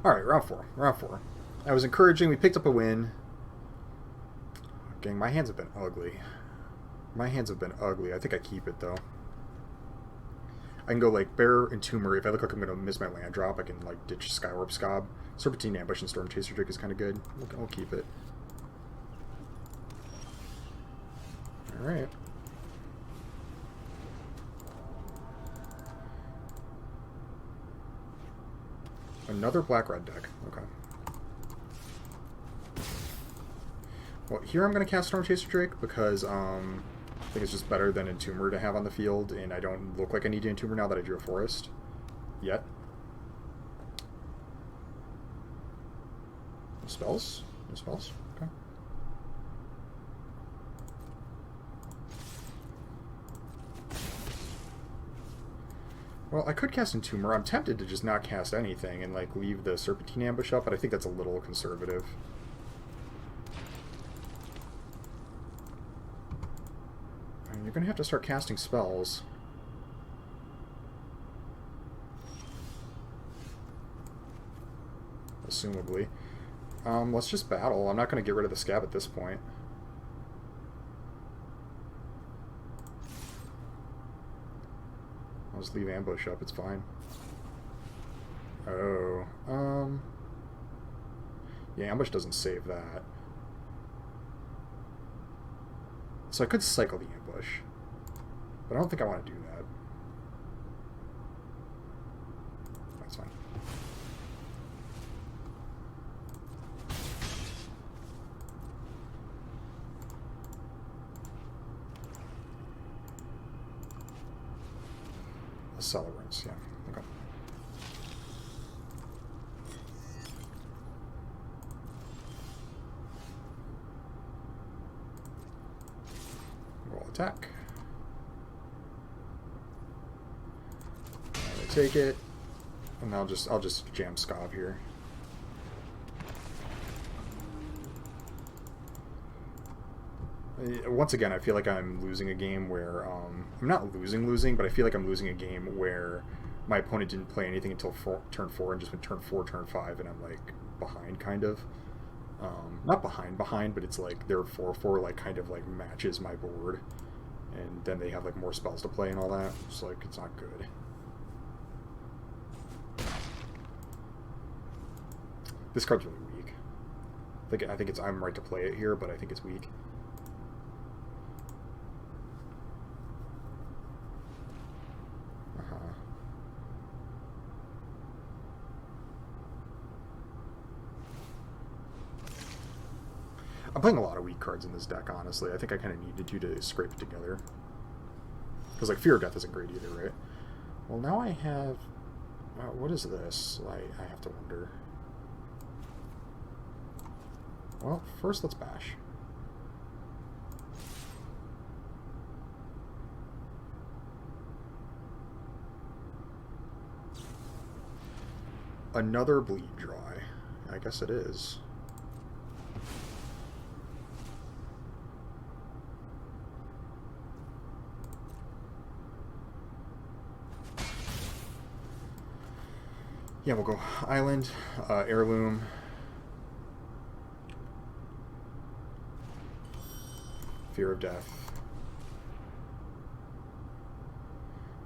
Alright, round 4. Round 4. That was encouraging. We picked up a win. Gang, my hands have been ugly. My hands have been ugly. I think I keep it, though. I can go, like, Bear and Tumor. If I look like I'm going to miss my land drop, I can, like, ditch Skywarp Scob. Serpentine Ambush and Storm Chaser Drake is kind of good. We'll keep it. Alright. Another black-red deck. Okay. Well, here I'm going to cast Storm Chaser Drake because I think it's just better than Entomber to have on the field, and I don't look like I need to Entomber now that I drew a Forest. Yet. No spells? No spells? Okay. Well, I could cast Entomber. I'm tempted to just not cast anything and like leave the Serpentine Ambush up, but I think that's a little conservative. And you're going to have to start casting spells. Assumably. Let's just battle. I'm not going to get rid of the Scab at this point. I'll just leave Ambush up, it's fine. Oh, yeah, Ambush doesn't save that. So I could cycle the Ambush, but I don't think I want to do that. That's fine. Accelerants, yeah. Okay. Roll attack. I take it, and I'll just jam Scab here. Once again, I feel like I'm losing a game where, I'm not losing, but I feel like I'm losing a game where my opponent didn't play anything until turn 4 and just went turn 4, turn 5, and I'm, like, behind, kind of. Not behind, but it's like their 4/4, like, kind of, like, matches my board. And then they have, like, more spells to play and all that. It's like, it's not good. This card's really weak. I think I'm right to play it here, but I think it's weak. I'm playing a lot of weak cards in this deck, honestly. I think I kind of needed you to scrape it together. Because, like, Fear of Death isn't great either, right? Well, now I have... what is this? I have to wonder. Well, first let's bash. Another Bleed Dry. I guess it is. Yeah, we'll go Island, Heirloom. Fear of Death.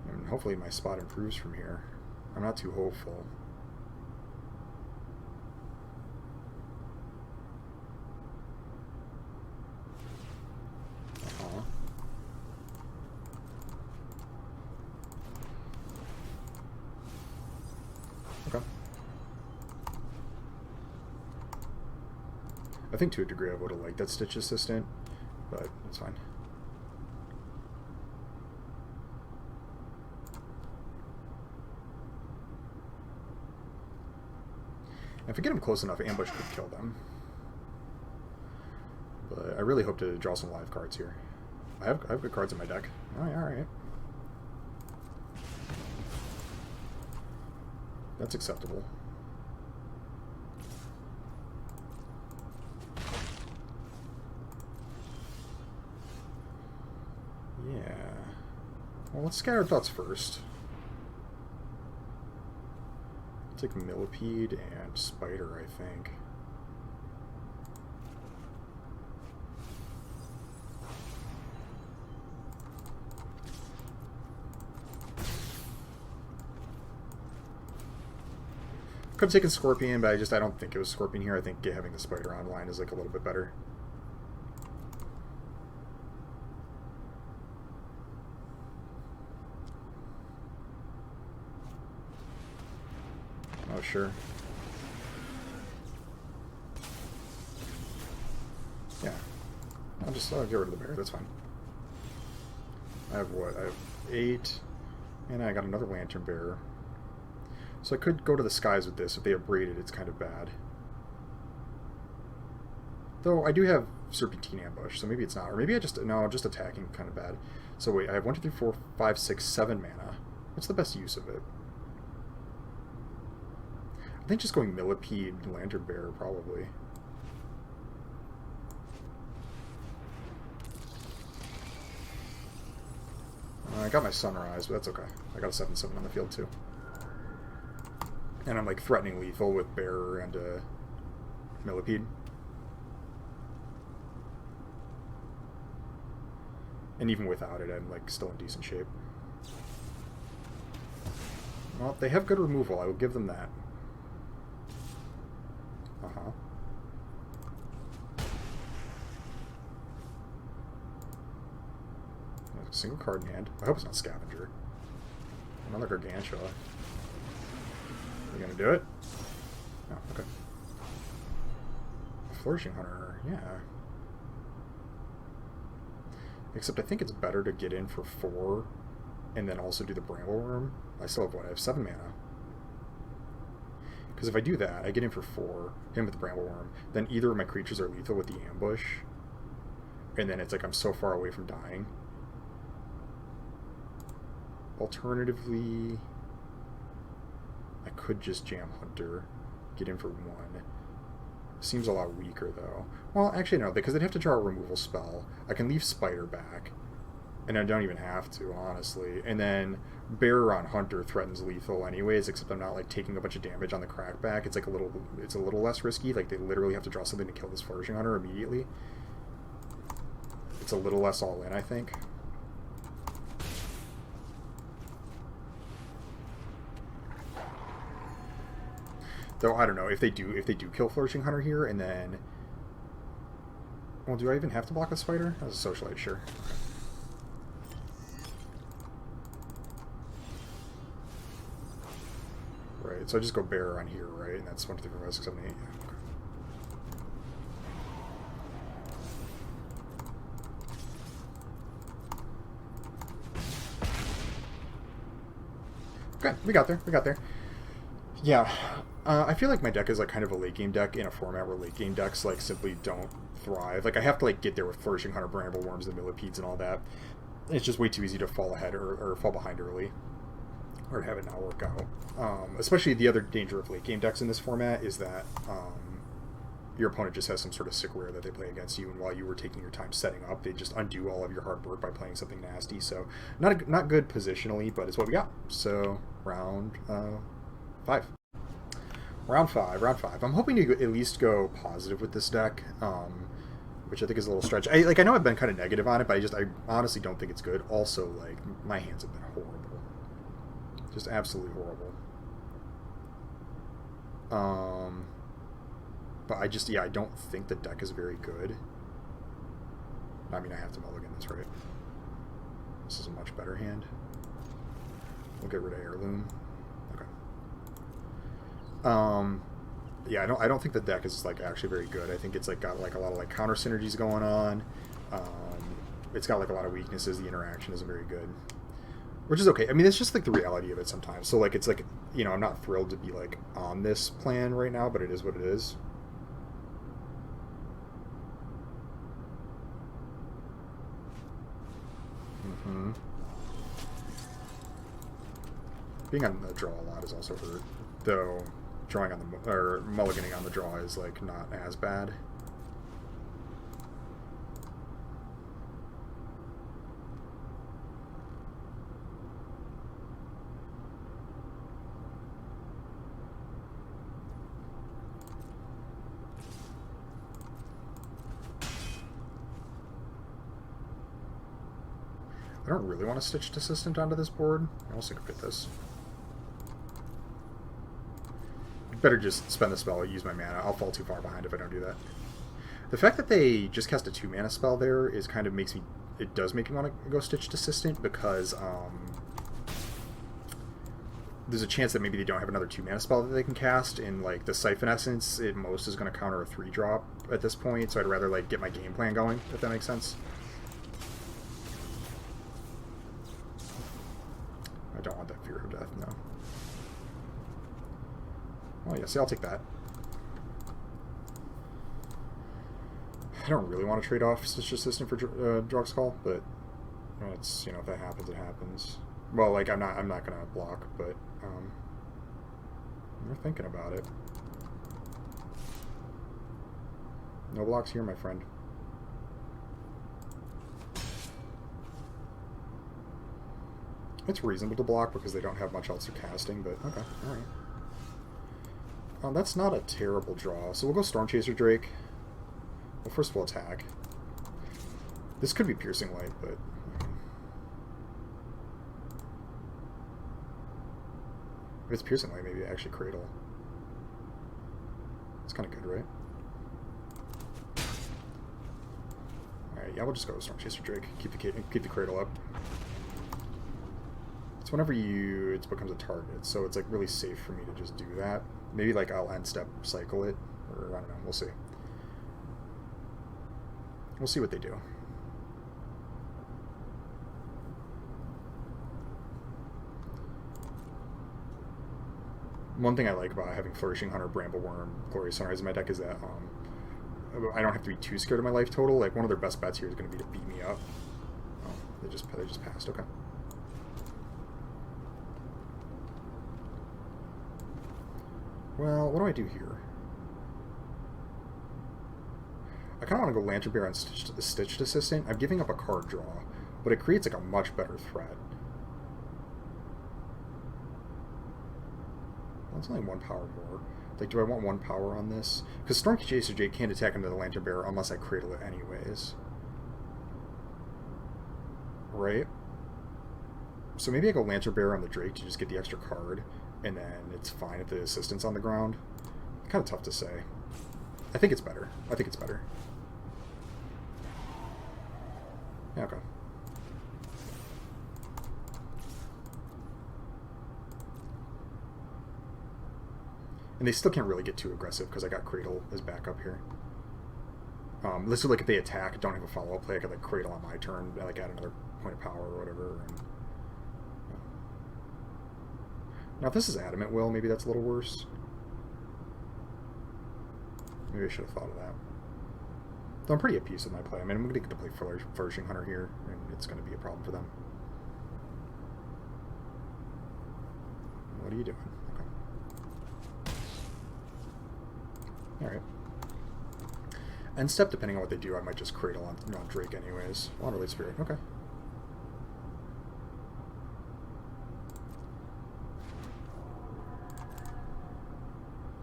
And hopefully my spot improves from here. I'm not too hopeful. Okay. I think to a degree I would have liked that Stitch Assistant, but it's fine. If I get them close enough, Ambush could kill them. But I really hope to draw some live cards here. I have good cards in my deck. Alright. That's acceptable. Yeah. Well, let's Scattered Thoughts first. Take Millipede and Spider, I think. Could have taken Scorpion, but I don't think it was Scorpion here. I think having the Spider online is like a little bit better. Oh, sure. Yeah. I'll get rid of the bear. That's fine. I have what? I have 8. And I got another Lantern Bearer. So I could go to the skies with this. If they have braided, it's kind of bad. Though I do have Serpentine Ambush, so maybe it's not. Or maybe I just... No, just attacking kind of bad. So wait, I have 1, 2, 3, 4, 5, 6, 7 mana. What's the best use of it? I think just going Millipede, Lantern Bearer, probably. I got my Sunrise, but that's okay. I got a 7/7 on the field, too. And I'm, like, threatening lethal with Bearer and Millipede. And even without it, I'm, like, still in decent shape. Well, they have good removal. I will give them that. Uh-huh. Single card in hand. I hope it's not Scavenger. Another Gargantua. Are you gonna do it? Oh, okay. Flourishing Hunter, yeah. Except I think it's better to get in for 4 and then also do the Brambleworm. I still have what? I have 7 mana. Because if I do that, I get in for 4, him with the Brambleworm, then either of my creatures are lethal with the ambush, and then it's like I'm so far away from dying. Alternatively, I could just jam Hunter, get in for 1. Seems a lot weaker, though. Well, actually, no, because they'd have to draw a removal spell. I can leave Spider back, and I don't even have to, honestly. And then Bearer on Hunter threatens lethal anyways, except I'm not, like, taking a bunch of damage on the crackback. It's, like, it's a little less risky. Like, they literally have to draw something to kill this Flourishing Hunter immediately. It's a little less all-in, I think. Though I don't know if they do kill Flourishing Hunter here, and then, well, do I even have to block the Spider? That's a Socialite, sure. Okay. Right, so I just go Bearer on here, right? And that's 1, 2, 3, 4, 5, 6, 7, 8. Yeah. Okay, we got there. We got there. Yeah. I feel like my deck is like kind of a late game deck in a format where late game decks like simply don't thrive. Like I have to like get there with Flourishing Hunter, Brambleworms, and Millipedes and all that. It's just way too easy to fall ahead or fall behind early, or to have it not work out. Especially the other danger of late game decks in this format is that your opponent just has some sort of sick rare that they play against you, and while you were taking your time setting up, they just undo all of your hard work by playing something nasty. So not good positionally, but it's what we got. So round 5. Round 5. I'm hoping to at least go positive with this deck, which I think is a little stretch. I know I've been kind of negative on it, but I honestly don't think it's good. Also, like, my hands have been horrible. Just absolutely horrible. But I don't think the deck is very good. I mean, I have to mulligan this, right? This is a much better hand. We'll get rid of Heirloom. Yeah, I don't think the deck is like actually very good. I think it's like got like a lot of like counter synergies going on. It's got like a lot of weaknesses. The interaction isn't very good, which is okay. I mean, it's just like the reality of it sometimes. So like it's like, you know, I'm not thrilled to be like on this plan right now, but it is what it is. Being on the draw a lot is also hurt, though. Drawing on the or mulliganing on the draw is like not as bad. I don't really want to Stitched Assistant onto this board. I also could fit this. Better just spend the spell, use my mana. I'll fall too far behind if I don't do that. The fact that they just cast a 2-mana spell there is kind of makes me... It does make me want to go Stitched Assistant because there's a chance that maybe they don't have another 2-mana spell that they can cast, and like the Siphon Essence at most is going to counter a 3-drop at this point, so I'd rather like get my game plan going, if that makes sense. I don't want that Fear of Death, no. Oh yeah, see, I'll take that. I don't really want to trade off Stitched Assistant for Drogskol, but it's, you know, if that happens, it happens. Well, like, I'm not gonna block, but we're thinking about it. No blocks here, my friend. It's reasonable to block because they don't have much else they're casting, but okay, alright. That's not a terrible draw, so we'll go Stormchaser Drake. Well, first we'll attack. This could be Piercing Light, but... if it's Piercing Light, maybe actually Cradle. It's kind of good, right? Alright, yeah, we'll just go with Stormchaser Drake. Keep the Cradle up. It's whenever it becomes a target, so it's like really safe for me to just do that. Maybe like I'll end step cycle it, or I don't know, we'll see. We'll see what they do. One thing I like about having Flourishing Hunter, Brambleworm, Glorious Sunrise in my deck is that I don't have to be too scared of my life total. Like, one of their best bets here is going to be to beat me up. Oh, they just passed. Okay. Well, what do I do here? I kind of want to go Lantern Bearer on Stitched Assistant. I'm giving up a card draw, but it creates like a much better threat. Well, it's only 1 power more. Like, do I want 1 power on this? Because Stormchaser Drake can't attack into the Lantern Bearer unless I Cradle it anyways. Right? So maybe I go Lantern Bearer on the Drake to just get the extra card, and then it's fine if the Assistant's on the ground. Kind of tough to say. I think it's better. I think it's better. Yeah, okay. And they still can't really get too aggressive because I got Cradle as backup here. This is like if they attack, don't have a follow-up play, I could like Cradle on my turn, and like add another point of power or whatever. And, now if this is Adamant Will, maybe that's a little worse. Maybe I should have thought of that. Though I'm pretty at peace with my play. I mean, I'm going to get to play Flourishing Hunter here, and it's going to be a problem for them. What are you doing? Okay. Alright. End step, depending on what they do, I might just Cradle on Drake anyways. Wanderlate Spirit, okay.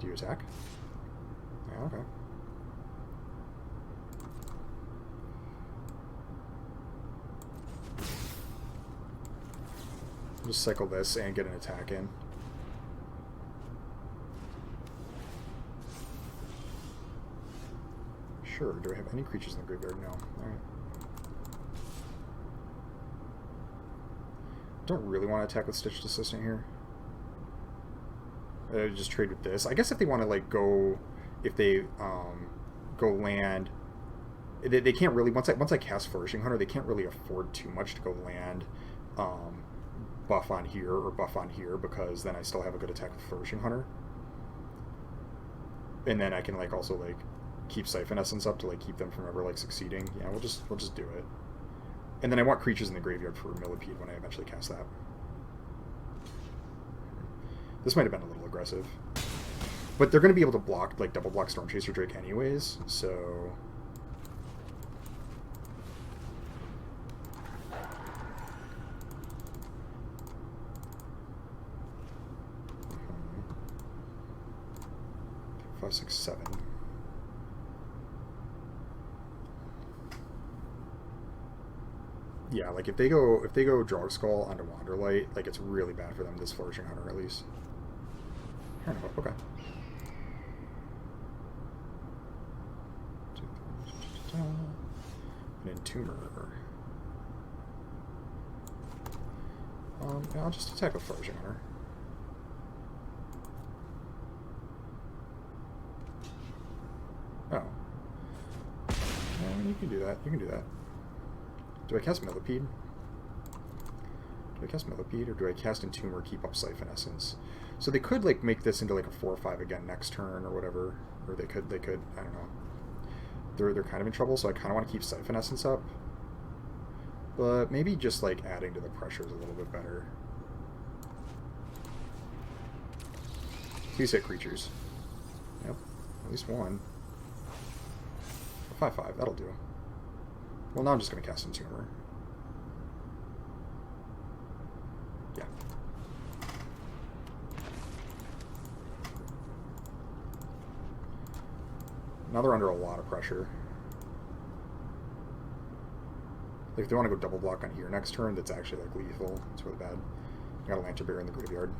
Do you attack? Yeah, okay. Just cycle this and get an attack in. Sure, do I have any creatures in the graveyard? No. Alright. Don't really want to attack with Stitched Assistant here. Just trade with this. I guess if they want to like go, if they go land, they can't really, once I cast Flourishing Hunter, they can't really afford too much to go land buff on here or buff on here, because then I still have a good attack with Flourishing Hunter, and then I can like also like keep Siphon Essence up to like keep them from ever like succeeding. Yeah, we'll just do it. And then I want creatures in the graveyard for Millipede when I eventually cast that. This might have been a little aggressive. But they're going to be able to block, like, double block Stormchaser Drake anyways, so... Five, 6, 7. Yeah, like, if they go Drogskol onto Wanderlight, like, it's really bad for them, this Flourishing Hunter, at least. Okay. An Entomber. Yeah, I'll just attack with Flourishing on her. Oh. Yeah, you can do that. You can do that. Do I cast Millipede? Do I cast Millipede, or do I cast Entomber, keep up Siphon Essence? So they could, like, make this into, like, a 4 or 5 again next turn, or whatever. Or they could, I don't know. They're kind of in trouble, so I kind of want to keep Siphon Essence up. But maybe just, like, adding to the pressure is a little bit better. Please hit creatures. Yep, at least one. 5/5, that'll do. Well, now I'm just going to cast Entomber. Yeah. Now they're under a lot of pressure. Like, if they want to go double block on here next turn, that's actually, like, lethal. It's really bad. I got a Lantern Bearer in the graveyard.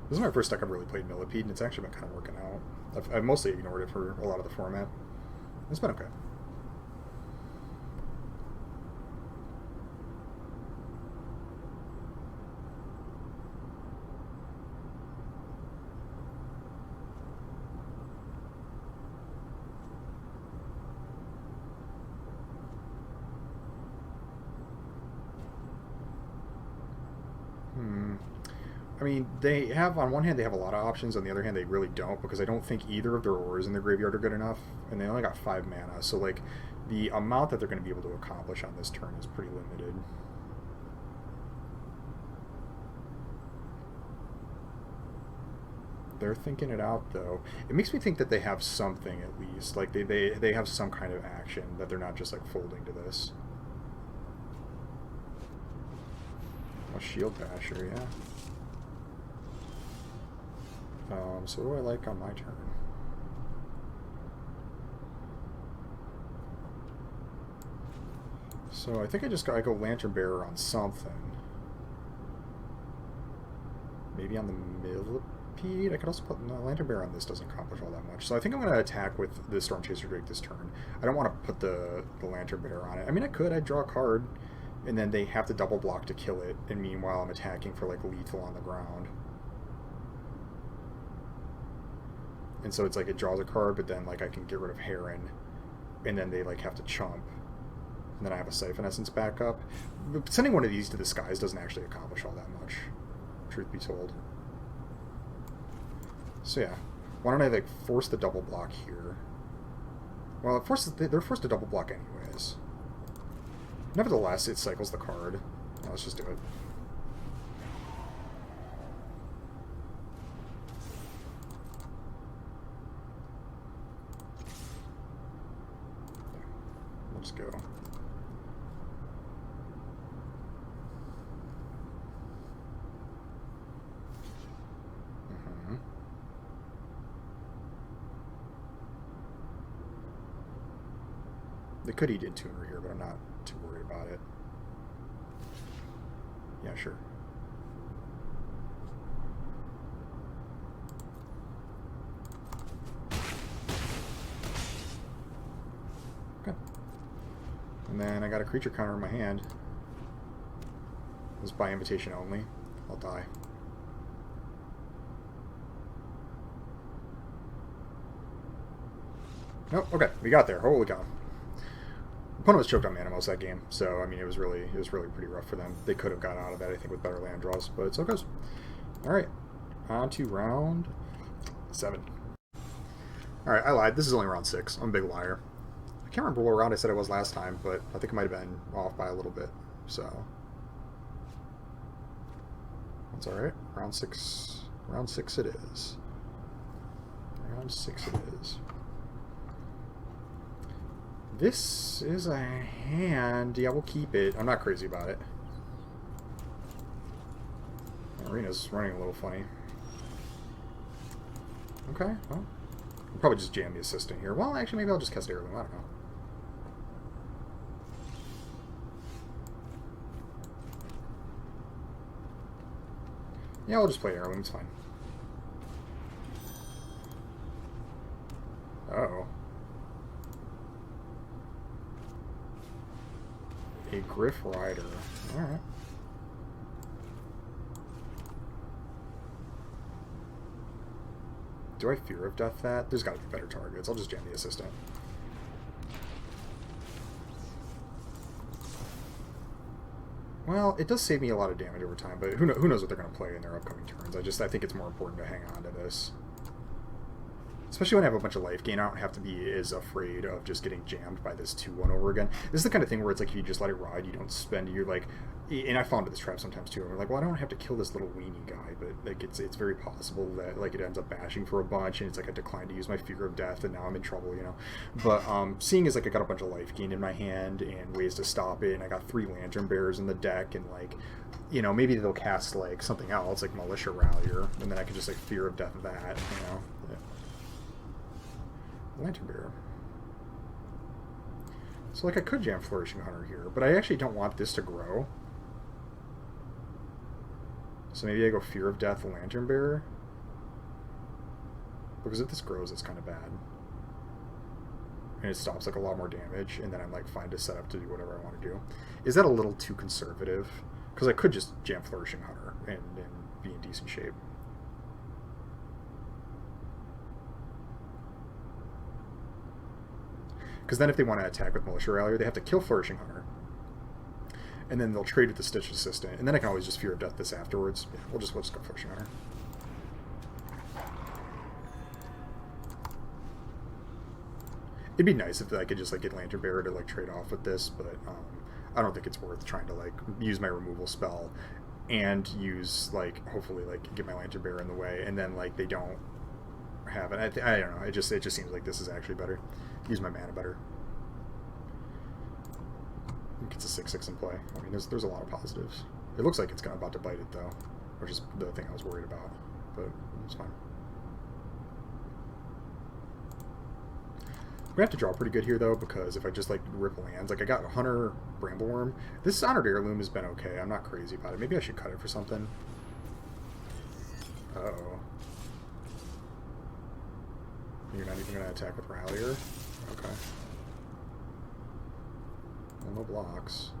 This is my first deck I've really played Millipede, and it's actually been kind of working out. I've mostly ignored it for a lot of the format. It's been okay. I mean, they have, on one hand, they have a lot of options. On the other hand, they really don't, because I don't think either of their ores in their graveyard are good enough. And they only got 5 mana, so, like, the amount that they're going to be able to accomplish on this turn is pretty limited. They're thinking it out, though. It makes me think that they have something, at least. Like, they have some kind of action, that they're not just, like, folding to this. Oh, Shield Basher, yeah. So what do I like on my turn? So I think I go Lantern Bearer on something. Maybe on the Millipede? I could also put... No, Lantern Bearer on this doesn't accomplish all that much. So I think I'm going to attack with the Stormchaser Drake this turn. I don't want to put the Lantern Bearer on it. I mean, I could. I'd draw a card, and then they have to double block to kill it, and meanwhile I'm attacking for, like, lethal on the ground. And so it's like it draws a card, but then, like, I can get rid of Heron, and then they, like, have to chump. And then I have a Siphon Essence backup. But sending one of these to the skies doesn't actually accomplish all that much, truth be told. So yeah, why don't I, like, force the double block here? Well, they're forced to double block anyways. Nevertheless, it cycles the card. Now, let's just do it. Let's go. They could eat Entomber here, but I'm not too worried about it. Yeah, sure. Okay. And then I got a creature counter in my hand. This is by invitation only. I'll die. Nope, okay, we got there. Holy cow. Opponent was choked on mana most that game, so I mean it was really pretty rough for them. They could have got out of that, I think, with better land draws, but so it goes. Alright. On to round 7. Alright, I lied. This is only round 6. I'm a big liar. I can't remember what round I said it was last time, but I think it might have been off by a little bit. So that's alright. Round 6. Round 6 it is. Round 6 it is. This is a hand. Yeah, we'll keep it. I'm not crazy about it. Marina's running a little funny. Okay, well, I'll probably just jam the assistant here. Well, actually, maybe I'll just cast Heirloom. I don't know. Yeah, I'll just play Heirloom. It's fine. Uh-oh. A Griff Rider. Alright. Do I Fear of Death that? There's got to be better targets. I'll just jam the assistant. Well, it does save me a lot of damage over time, but who knows what they're going to play in their upcoming turns. I think it's more important to hang on to this. Especially when I have a bunch of life gain, I don't have to be as afraid of just getting jammed by this 2-1 over again. This is the kind of thing where it's like if you just let it ride, you don't spend, you're like, and I fall into this trap sometimes too. I'm like, well, I don't have to kill this little weenie guy, but like it's very possible that like it ends up bashing for a bunch, and it's like I decline to use my Fear of Death, and now I'm in trouble, you know. But seeing as like I got a bunch of life gain in my hand and ways to stop it, and I got 3 Lantern Bearers in the deck, and like, you know, maybe they'll cast like something else, like Militia Rallier, and then I can just like Fear of Death that, you know. Yeah. Lantern Bearer. So like I could jam Flourishing Hunter here, but I actually don't want this to grow. So maybe I go Fear of Death, Lantern Bearer. Because if this grows, it's kind of bad. And it stops like a lot more damage, and then I'm like fine to set up to do whatever I want to do. Is that a little too conservative? Because I could just jam Flourishing Hunter and be in decent shape. Because then if they want to attack with Militia Rallier, they have to kill Flourishing Hunter. And then they'll trade with the Stitch Assistant. And then I can always just Fear of Death this afterwards. Yeah, we'll just go Flourishing Hunter. It'd be nice if I could just like get Lantern Bearer to like trade off with this, but I don't think it's worth trying to like use my removal spell and use like hopefully like get my Lantern Bearer in the way, and then like they don't have it. I don't know. It just seems like this is actually better. Use my mana better. Gets a 6/6 in play. I mean, there's a lot of positives. It looks like it's about to bite it though, which is the thing I was worried about. But it's fine. I'm gonna have to draw pretty good here though, because if I just like rip lands, like I got Hunter, Brambleworm. This Honored Heirloom has been okay. I'm not crazy about it. Maybe I should cut it for something. Uh-oh. You're not even gonna attack with Rallier? Okay. Well, no blocks.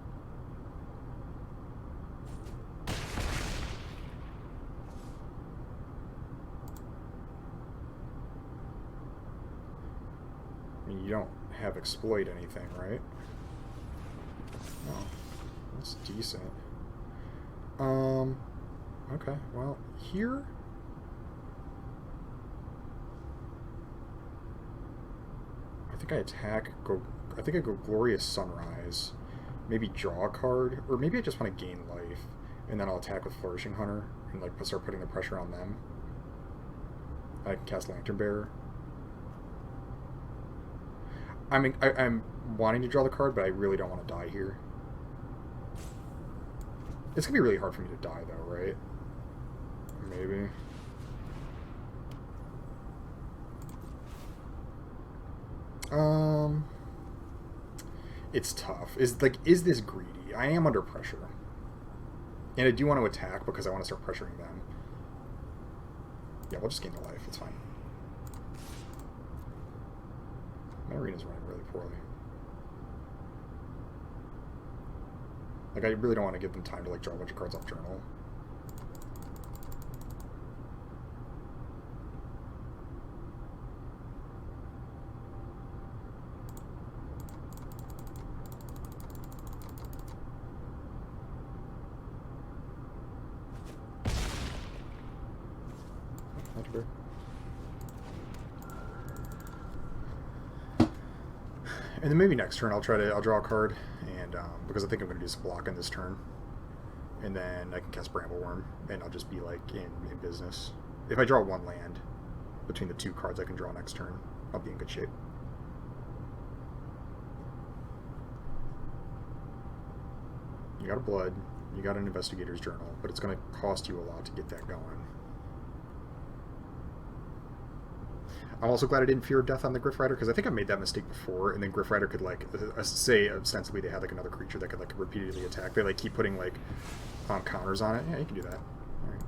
I mean, you don't have Exploit anything, right? No. That's decent. Okay, well, here... I think I attack, I think I go Glorious Sunrise, maybe draw a card, or maybe I just want to gain life, and then I'll attack with Flourishing Hunter, and like start putting the pressure on them. I can cast Lantern Bearer. I mean, I'm wanting to draw the card, but I really don't want to die here. It's going to be really hard for me to die, though, right? Maybe. It's tough. Is this greedy? I am under pressure. And I do want to attack because I want to start pressuring them. Yeah, we'll just gain the life. It's fine. My arena's running really poorly. Like, I really don't want to give them time to, like, draw a bunch of cards off journal. And then maybe next turn I'll draw a card, and because I think I'm going to do some blocking this turn, and then I can cast Brambleworm, and I'll just be like in business. If I draw one land between the 2 cards I can draw next turn, I'll be in good shape. You got a Blood. You got an investigator's journal, but it's going to cost you a lot to get that going. I'm also glad I didn't fear death on the Griff Rider, because I think I made that mistake before, and then Griff Rider could, like, say, ostensibly they had, like, another creature that could, like, repeatedly attack. They, like, keep putting, like, counters on it. Yeah, you can do that. Alright.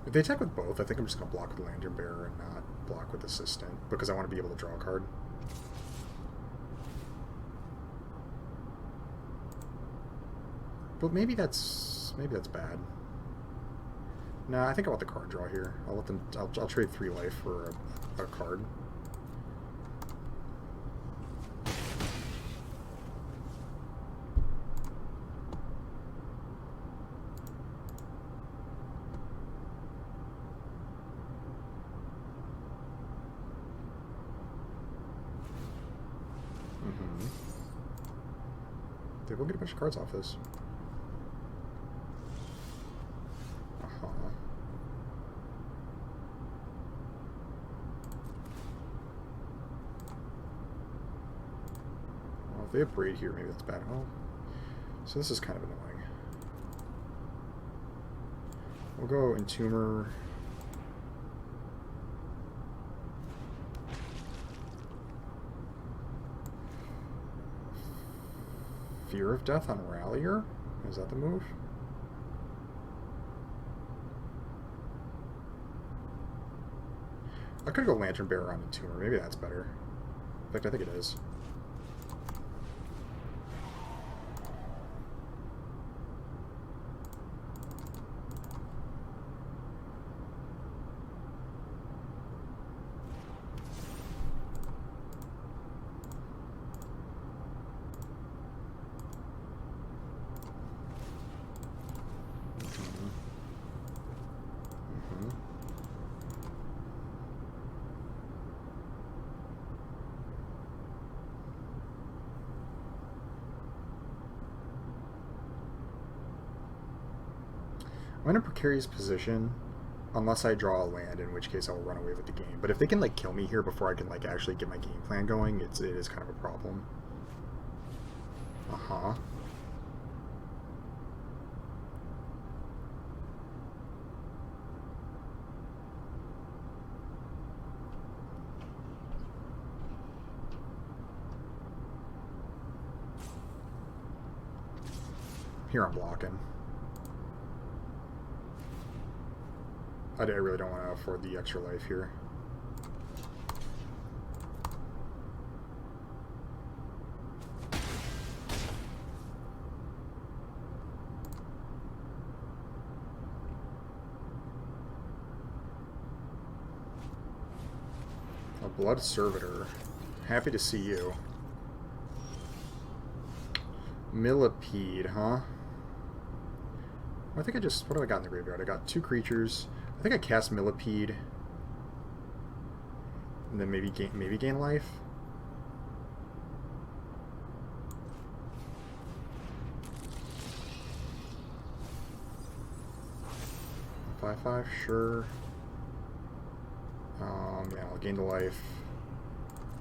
If they attack with both, I think I'm just going to block with Lantern Bearer and not block with Assistant, because I want to be able to draw a card. But maybe that's bad. Nah, I think I want the card draw here. I'll let them. I'll trade 3 life for a card. We'll get a bunch of cards off this. Well, if they have Braid here, maybe that's bad. Oh, so this is kind of annoying. We'll go Entomber. Fear of Death on Rallier? Is that the move? I could go Lantern Bearer on Entomber. Maybe that's better. In fact, I think it is. I'm in a precarious position unless I draw a land, in which case I will run away with the game. But if they can like kill me here before I can like actually get my game plan going, it is kind of a problem. Here I'm blocking. I really don't want to afford the extra life here. A Blood Servitor. Happy to see you. Millipede, huh? I think I just... What do I got in the graveyard? I got 2 creatures. I think I cast Millipede. And then maybe gain life. Five, sure. Yeah, I'll gain the life.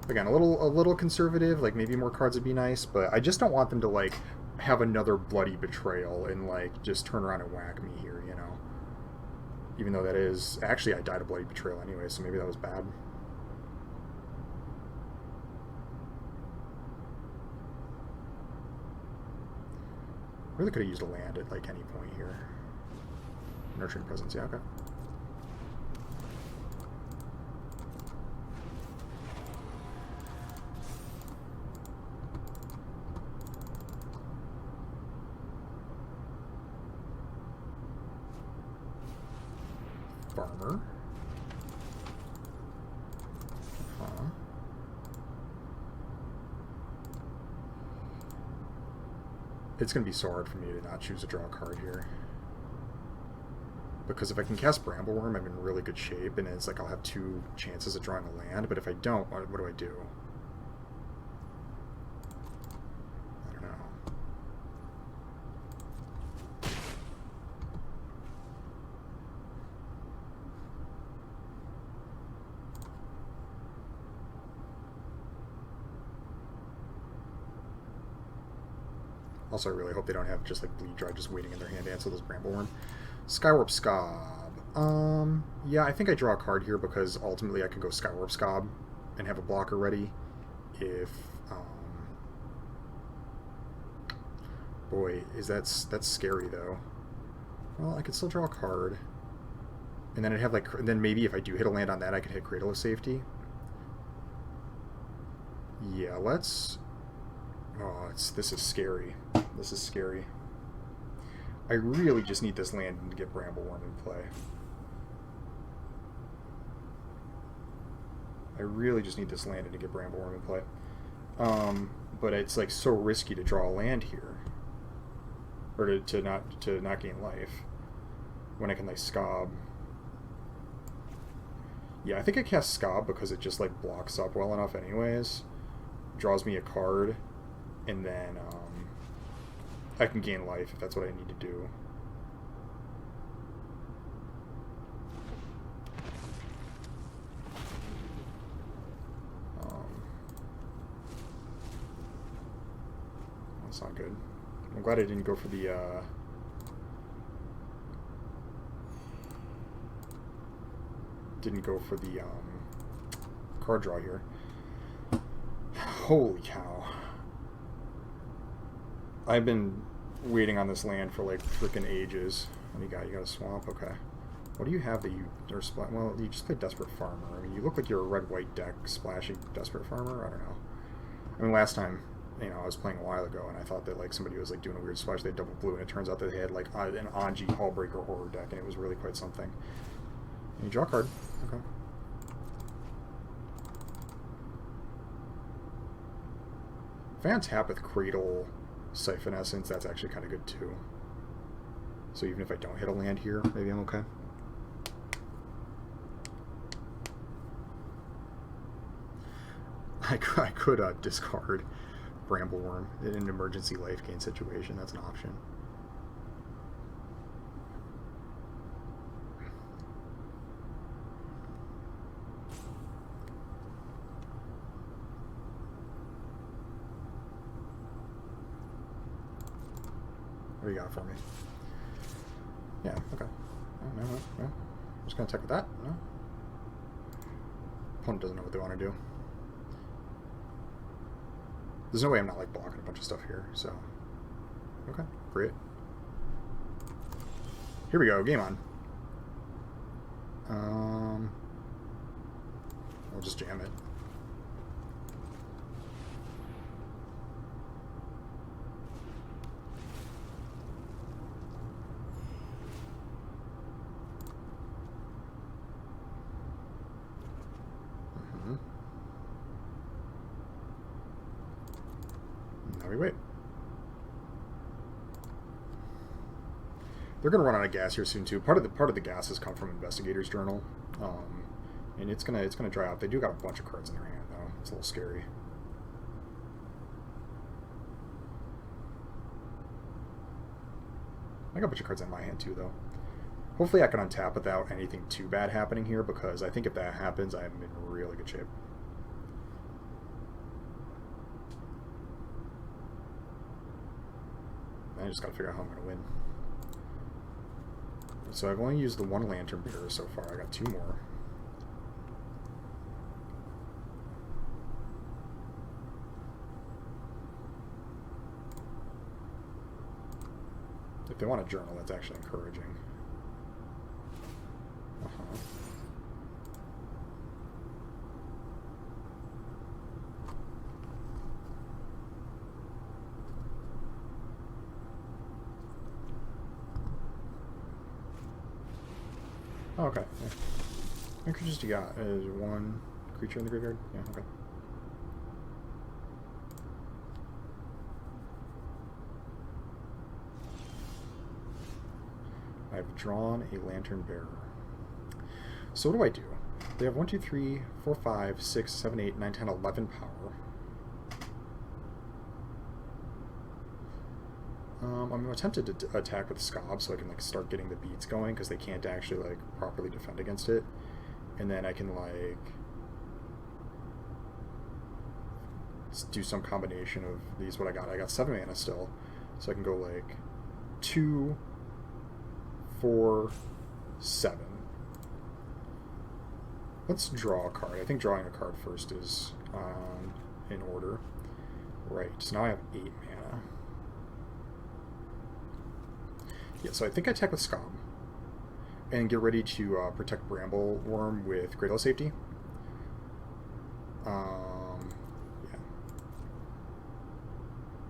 Again, a little conservative, like maybe more cards would be nice, but I just don't want them to like have another bloody betrayal and like just turn around and whack me here, you know. Even though that is actually I died a bloody betrayal anyway, so maybe that was bad. Really could have used a land at like any point here. Nurturing Presence, yeah, okay. Farmer. It's going to be so hard for me to not choose a draw card here. Because if I can cast Brambleworm, I'm in really good shape, and it's like I'll have 2 chances at drawing a land, but if I don't, what do I do? I don't know. Also, I really hope they don't have just like Bleed Dry just waiting in their hand to answer this Brambleworm. Skywarp Scob. Yeah, I think I draw a card here because ultimately I could go Skywarp Scob and have a blocker ready if... boy, that's scary though. Well, I could still draw a card. And then I'd have like... and then maybe if I do hit a land on that, I could hit Cradle of Safety. Yeah, let's... oh, this is scary. This is scary. I really just need this land to get Brambleworm in play. I really just need this land to get Brambleworm in play. But it's like so risky to draw a land here. Or to not gain life. When I can like Scob. Yeah, I think I cast Scob because it just like blocks up well enough anyways. Draws me a card, and then I can gain life if that's what I need to do. That's not good. I'm glad I didn't go for the card draw here. Holy cow. I've been waiting on this land for like freaking ages. What do you got? You got a swamp? Okay. What do you have that you are well, you just play Desperate Farmer. I mean, you look like you're a red-white deck splashing Desperate Farmer. I don't know. I mean, last time, you know, I was playing a while ago, and I thought that like somebody was like doing a weird splash. They had double blue, and it turns out that they had like an Anji Hullbreaker horror deck, and it was really quite something. And you draw a card. Okay. If I untap with Cradle Siphon Essence, that's actually kind of good too. So even if I don't hit a land here, maybe I'm okay. I could discard Brambleworm in an emergency life gain situation. That's an option. What do you got for me? Yeah, okay. Oh, no. I'm just going to attack with that. No. Opponent doesn't know what they want to do. There's no way I'm not like blocking a bunch of stuff here, so... okay, great. Here we go, game on. We'll just jam it. Now we wait. They're gonna run out of gas here soon too. Part of the gas has come from Investigator's Journal, and it's gonna dry out. They do got a bunch of cards in their hand though. It's a little scary. I got a bunch of cards in my hand too though. Hopefully I can untap without anything too bad happening here, because I think if that happens, I'm in really good shape. I just gotta figure out how I'm gonna win. So I've only used the one Lantern Bearer so far. I got two more. If they want a journal, that's actually encouraging. Oh, okay. Yeah. How many creatures do you got? Is one creature in the graveyard? Yeah, okay. I've drawn a Lantern Bearer. So what do? They have 1, 2, 3, 4, 5, 6, 7, 8, 9, 10, 11 power. I'm tempted to attack with Scob so I can like start getting the beats going, because they can't actually like properly defend against it. And then I can like do some combination of these. What I got 7 mana still. So I can go like 2, 4, 7. Let's draw a card. I think drawing a card first is in order. Right, so now I have 8 mana. Yeah, so I think I attack with Scab. And get ready to protect Bramblewurm with Cradle of Safety. Yeah.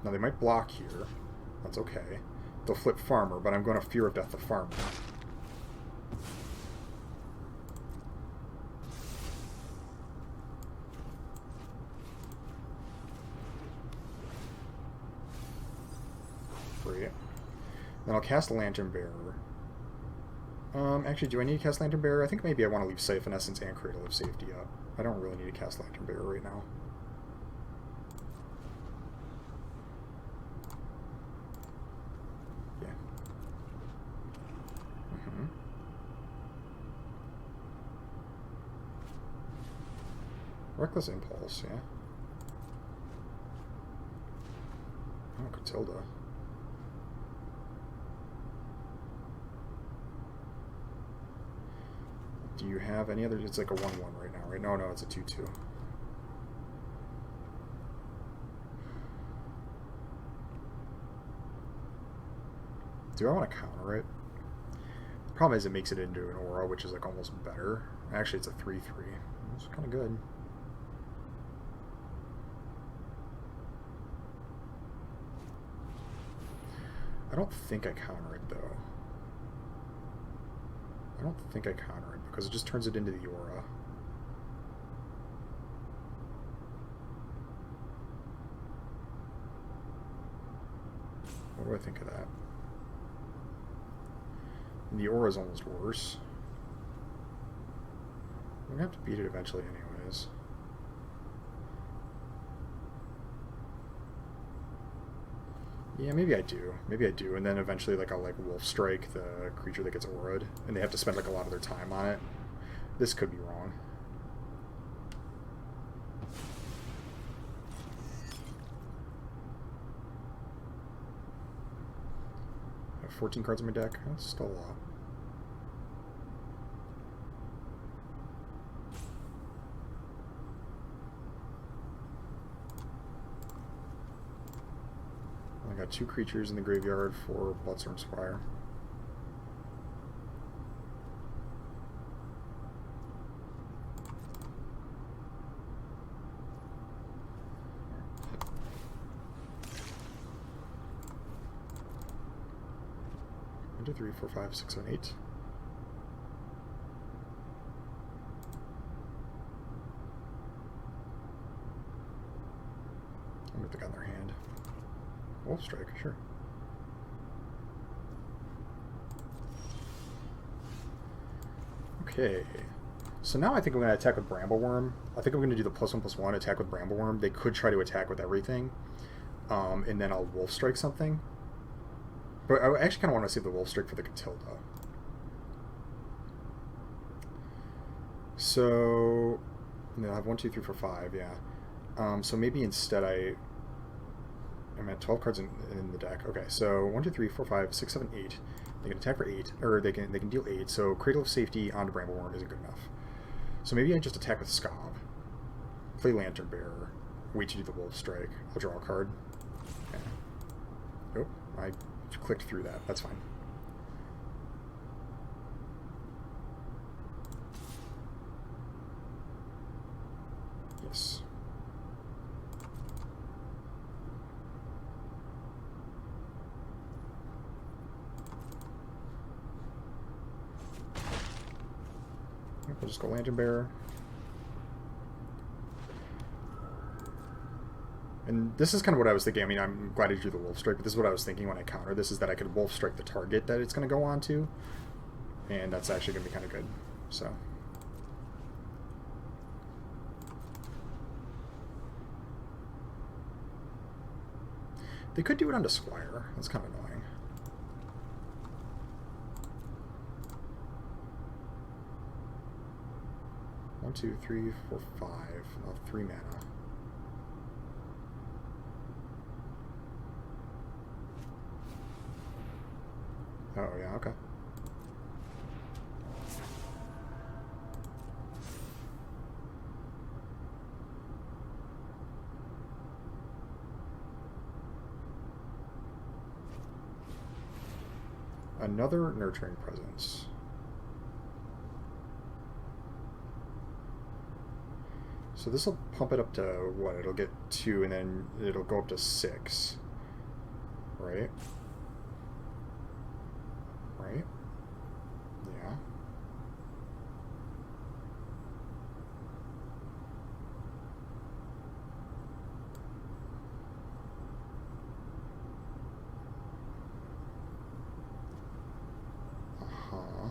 Now they might block here. That's okay. They'll flip Farmer, but I'm going to Fear of Death the Farmer. Free. Then I'll cast Lantern Bearer. Actually, do I need to cast Lantern Bearer? I think maybe I want to leave Siphon Essence and Cradle of Safety up. I don't really need to cast Lantern Bearer right now. Yeah. Reckless Impulse, yeah. Oh, Catilda. Do you have any other? It's like a 1/1 right now, right? No, it's a 2/2. Do I want to counter it? The problem is it makes it into an aura, which is like almost better. Actually, it's a 3/3. It's kind of good. I don't think I counter it, though. I don't think I counter it, because it just turns it into the aura. What do I think of that? And the aura is almost worse. I'm going to have to beat it eventually anyways. Yeah, maybe I do. Maybe I do. And then eventually, like, I'll, like, Wolf Strike the creature that gets aura'd. And they have to spend, like, a lot of their time on it. This could be wrong. I have 14 cards in my deck. That's still a lot. I got 2 creatures in the graveyard for Bloodstorm Squire. One, 2, 3, 4, 5, 6, 7, 8. I wonder if they got in their hand. Wolf Strike, sure. Okay. So now I think I'm going to attack with Bramblewurm. I think I'm going to do the +1/+1 attack with Bramblewurm. They could try to attack with everything. And then I'll Wolf Strike something. But I actually kind of want to save the Wolf Strike for the Catilda. So... No, I have 1, 2, 3, 4, 5, yeah. So maybe instead I'm at 12 cards in the deck. Okay, so 1, 2, 3, 4, 5, 6, 7, 8. They can attack for 8, or they can deal 8. So Cradle of Safety onto Bramblewurm isn't good enough. So maybe I just attack with Scab, play Lantern Bearer, wait to do the Wolf Strike. I'll draw a card. Okay. Nope, I clicked through that. That's fine. Yes. We'll just go Lantern Bearer. And this is kind of what I was thinking. I mean, I'm glad I drew the Wolf Strike, but this is what I was thinking when I counter this, is that I could Wolf Strike the target that it's going to go on to. And that's actually going to be kind of good. So... They could do it onto Squire. That's kind of annoying. One, 2, 3, 4, 5. I'll have 3 mana. Oh, yeah, okay. Another nurturing presence. So this will pump it up to what? It'll get 2 and then it'll go up to 6. Right? Right? Yeah. Uh-huh.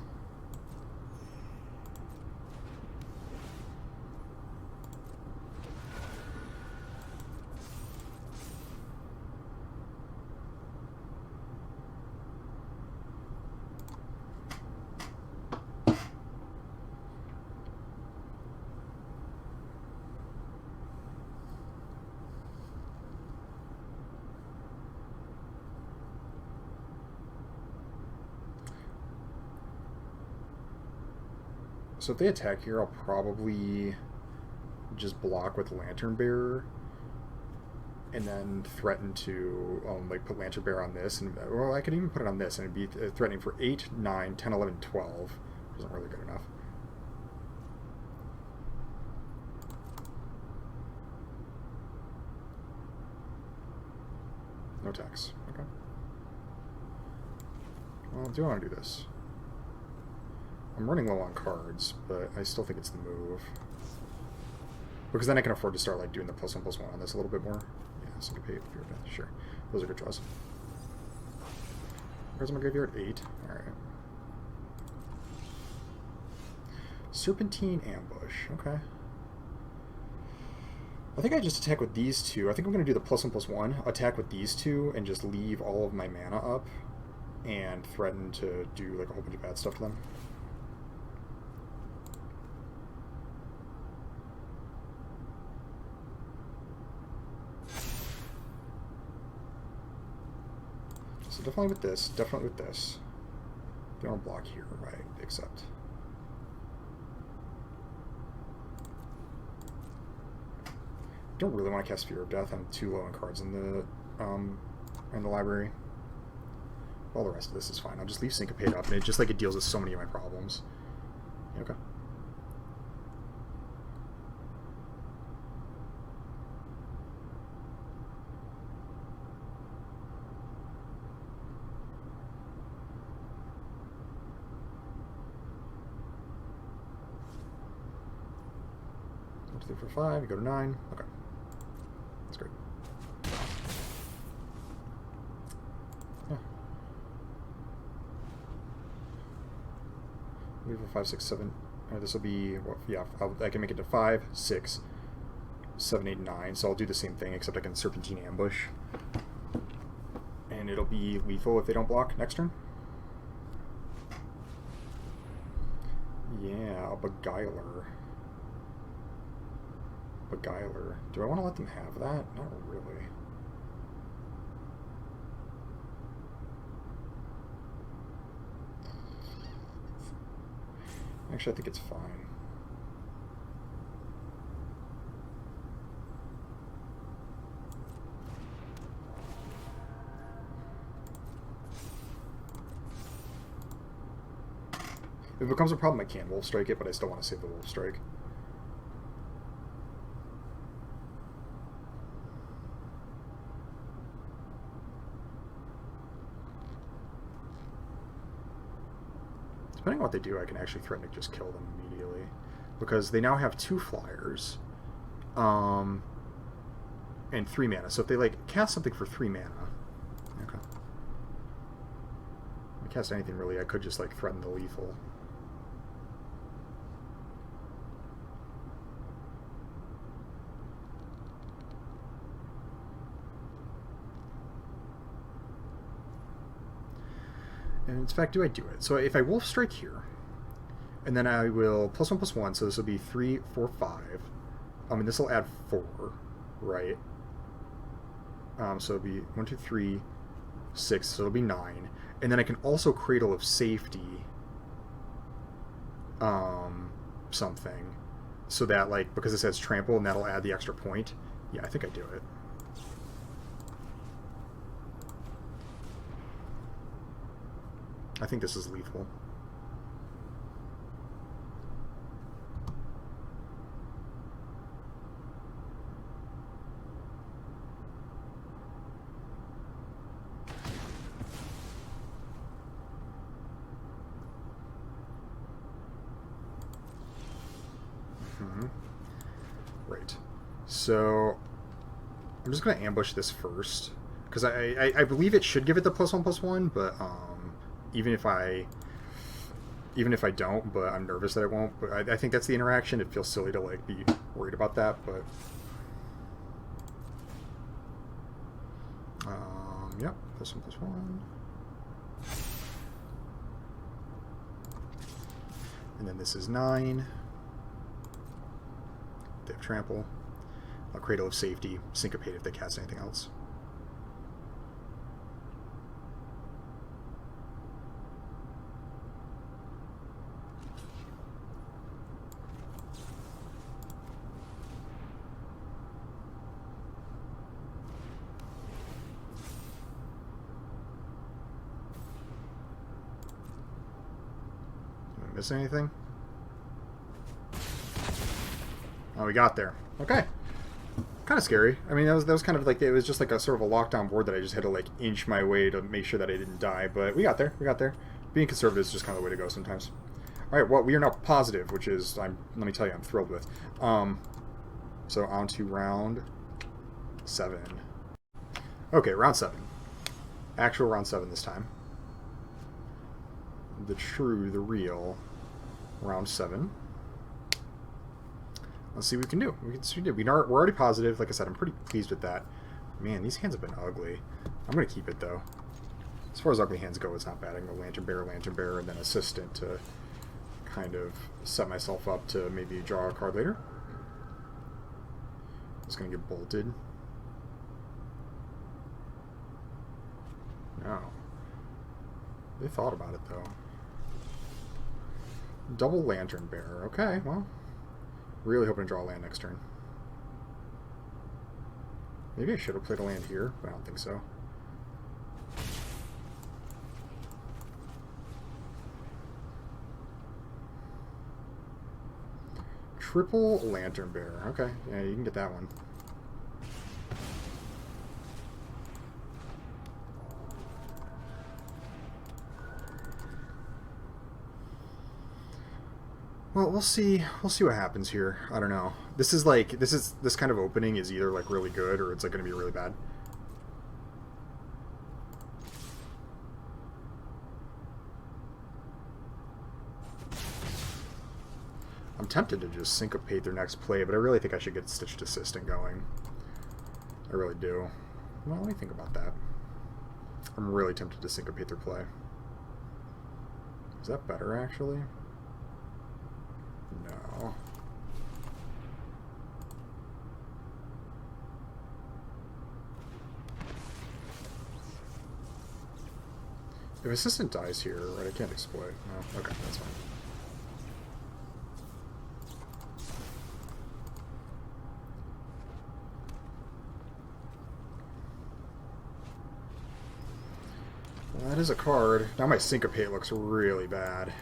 So if they attack here, I'll probably just block with Lantern Bearer and then threaten to like put Lantern Bearer on this, and well, I could even put it on this and it'd be threatening for 8, 9, 10, 11, 12. Isn't really good enough. No attacks. Okay. Well, do I want to do this? I'm running low on cards, but I still think it's the move. Because then I can afford to start like doing the +1/+1 on this a little bit more. Yeah, Syncopate, Fear of Death, sure. Those are good draws. Cards in my graveyard, 8. Alright. Serpentine Ambush, okay. I think I just attack with these two. I think I'm going to do the +1/+1, attack with these two, and just leave all of my mana up, and threaten to do like a whole bunch of bad stuff to them. So definitely with this, definitely with this. They don't block here, right? Except. Don't really want to cast Fear of Death. I'm too low on cards in the library. All the rest of this is fine. I'll just leave Syncopate up, and it just like it deals with so many of my problems. Okay. Up to 3 for 5. You go to 9. Okay. That's great. Yeah. Leave for 5, 6, 7. This will be, well, yeah, I can make it to 5, 6, 7, 8, 9. So I'll do the same thing, except I can Serpentine Ambush. And it'll be lethal if they don't block next turn. Yeah, a Beguiler. Beguiler. Do I want to let them have that? Not really. Actually, I think it's fine. If it becomes a problem, I can Wolf Strike it, but I still want to save the Wolf Strike. Depending on what they do, I can actually threaten to just kill them immediately. Because they now have 2 flyers. And 3 mana. So if they like cast something for 3 mana. Okay. If I cast anything really, I could just like threaten the lethal. And in fact, do I do it? So if I Wolf Strike here, and then I will +1/+1, so this will be 3, 4, 5. I mean, this will add 4, right? So it'll be 1, 2, 3, 6, so it'll be 9. And then I can also Cradle of Safety something. So that, like, because it says trample and that'll add the extra point. Yeah, I think I do it. I think this is lethal. Right. So I'm just going to ambush this first. Because I believe it should give it the +1/+1, but even if I don't, but I'm nervous that it won't. But I think that's the interaction. It feels silly to like be worried about that, but yep, +1/+1. And then this is 9. They have trample. A Cradle of Safety, syncopate if they cast anything else. Did I miss anything? Oh, we got there. Okay. Kind of scary. I mean, that was kind of like, it was just like a sort of a lockdown board that I just had to like inch my way to make sure that I didn't die, but we got there. We got there. Being conservative is just kind of the way to go sometimes. All right, well, we are now positive, which is, let me tell you, I'm thrilled with. So on to round 7. Okay, round 7. Actual round 7 this time. The real round 7. Let's see what we can do. We're already positive. Like I said, I'm pretty pleased with that. Man, these hands have been ugly. I'm going to keep it, though. As far as ugly hands go, it's not bad. I can go Lantern Bearer, and then Assistant to kind of set myself up to maybe draw a card later. It's going to get bolted. No. They thought about it, though. Double Lantern Bearer. Okay, well. Really hoping to draw a land next turn. Maybe I should have played a land here, but I don't think so. Triple Lantern Bearer. Okay, yeah, you can get that one. Well, we'll see. We'll see what happens here. I don't know. This kind of opening is either like really good or it's like going to be really bad. I'm tempted to just syncopate their next play, but I really think I should get Stitched Assistant going. I really do. Well, let me think about that. I'm really tempted to syncopate their play. Is that better, actually? No. If Assistant dies here, right, I can't exploit. No, okay, that's fine. Well, that is a card. Now my Syncopate looks really bad.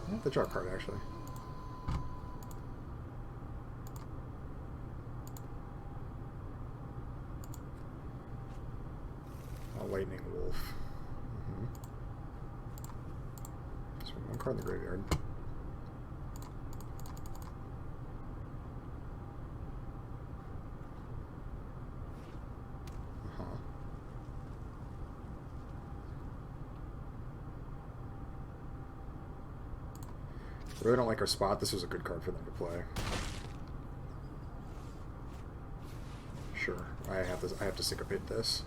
I have to draw a card, actually. A Lightning Wolf. So one card in the graveyard. Really don't like our spot. This was a good card for them to play. Sure, I have to syncopate this.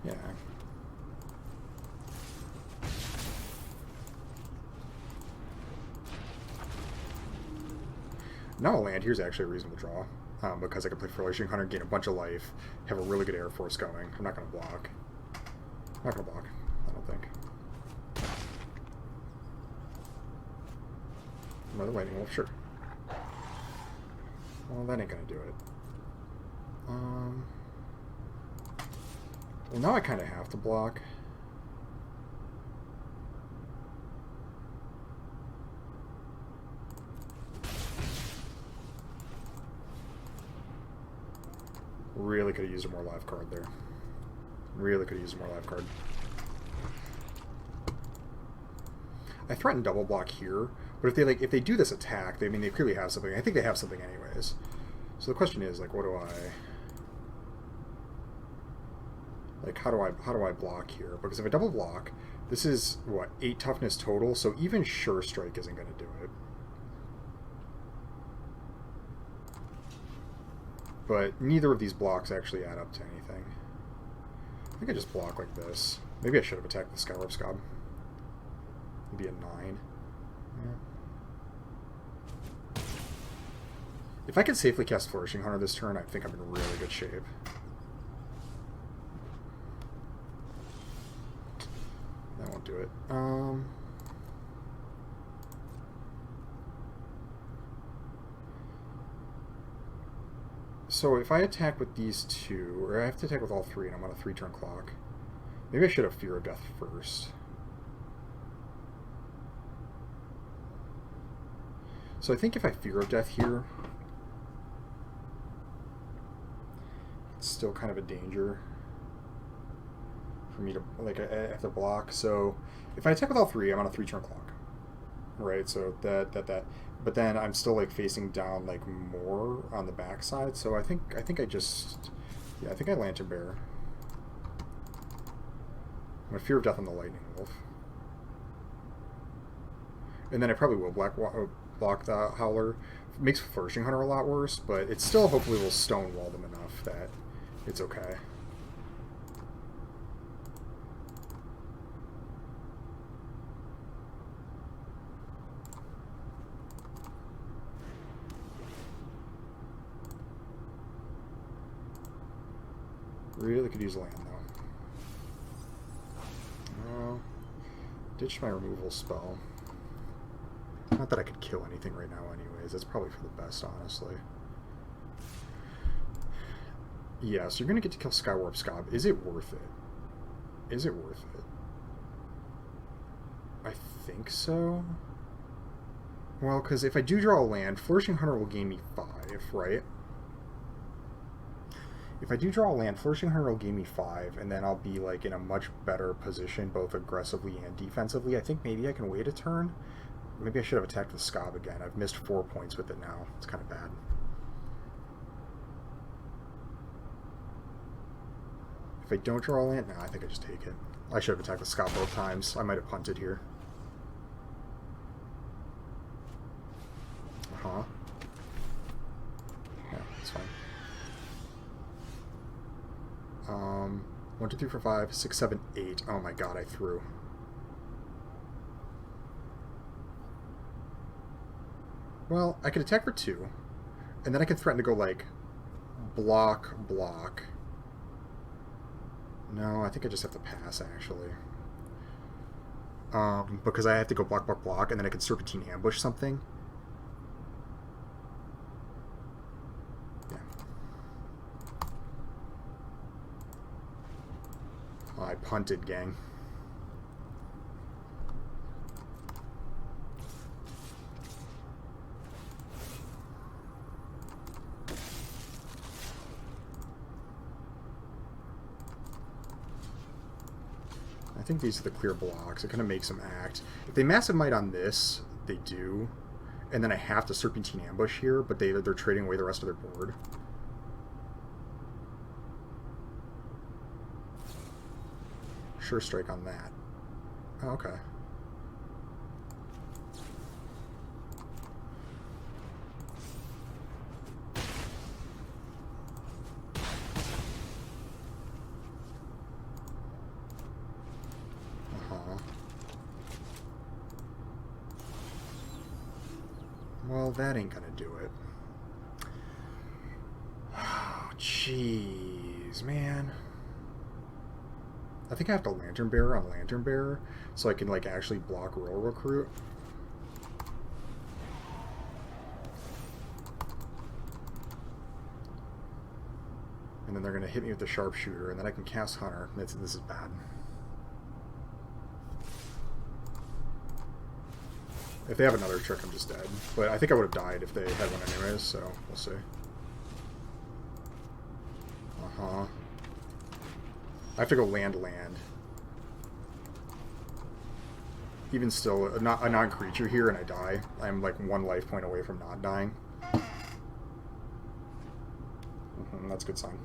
Yeah. Now a land here's actually a reasonable draw. Because I can play Flourishing Hunter, gain a bunch of life, have a really good Air Force going. I'm not going to block. I'm not going to block, I don't think. Another Lightning Wolf, sure. Well, that ain't going to do it. Well, now I kind of have to block. Really could have used a more live card there. Really could have used a more live card. I threatened double block here, but if they do this attack, they clearly have something. I think they have something anyways. So the question is, like, what do I, like, how do I block here? Because if I double block, this is what, 8 toughness total, so even Sure Strike isn't going to do it. But neither of these blocks actually add up to anything. I think I just block like this. Maybe I should have attacked the Skywarp Scob. Maybe a 9. Yeah. If I can safely cast Flourishing Hunter this turn, I think I'm in really good shape. That won't do it. So if I attack with these two, or I have to attack with all 3 and I'm on a 3-turn clock, maybe I should have Fear of Death first. So I think if I Fear of Death here, it's still kind of a danger for me to, like, I have to block. So if I attack with all 3, I'm on a 3-turn clock, right? So that. But then I'm still, like, facing down, like, more on the backside. So I think I just, yeah, I think I Lantern Bear. I'm gonna Fear of Death on the Lightning Wolf, and then I probably will block the Howler. It makes Flourishing Hunter a lot worse, but it still hopefully will stonewall them enough that it's okay. Really could use land, though. Ditch my removal spell. Not that I could kill anything right now anyways. That's probably for the best, honestly. Yeah, so you're going to get to kill Skywarp Scob. Is it worth it? Is it worth it? I think so. Well, because if I do draw a land, Flourishing Hunter will gain me 5, right? If I do draw a land, Flourishing Hunter will gain me 5, and then I'll be, like, in a much better position, both aggressively and defensively. I think maybe I can wait a turn. Maybe I should have attacked the Scob again. I've missed 4 points with it now. It's kind of bad. If I don't draw a land, no, I think I just take it. I should have attacked the Scob both times. I might have punted here. Uh-huh. Yeah, that's fine. 1, 2, 3, 4, 5, 6, 7, 8. Oh my god, I threw. Well, I could attack for 2, and then I could threaten to go, like, block. No, I think I just have to pass, actually. Because I have to go block, and then I can Serpentine Ambush something. Yeah. Oh, I punted, gang. I think these are the clear blocks. It kind of makes them act. If they Massive Might on this, they do. And then I have to Serpentine Ambush here, but they're trading away the rest of their board. Sure Strike on that. Oh, okay. Well, that ain't gonna do it. Jeez, man. I think I have to Lantern Bearer on Lantern Bearer so I can, like, actually block Royal Recruit. And then they're going to hit me with the Sharpshooter, and then I can cast Hunter. This is bad. If they have another trick, I'm just dead. But I think I would have died if they had one anyways, so we'll see. Uh-huh. I have to go land. Even still, a non-creature here and I die. I'm like 1 life point away from not dying. That's a good sign.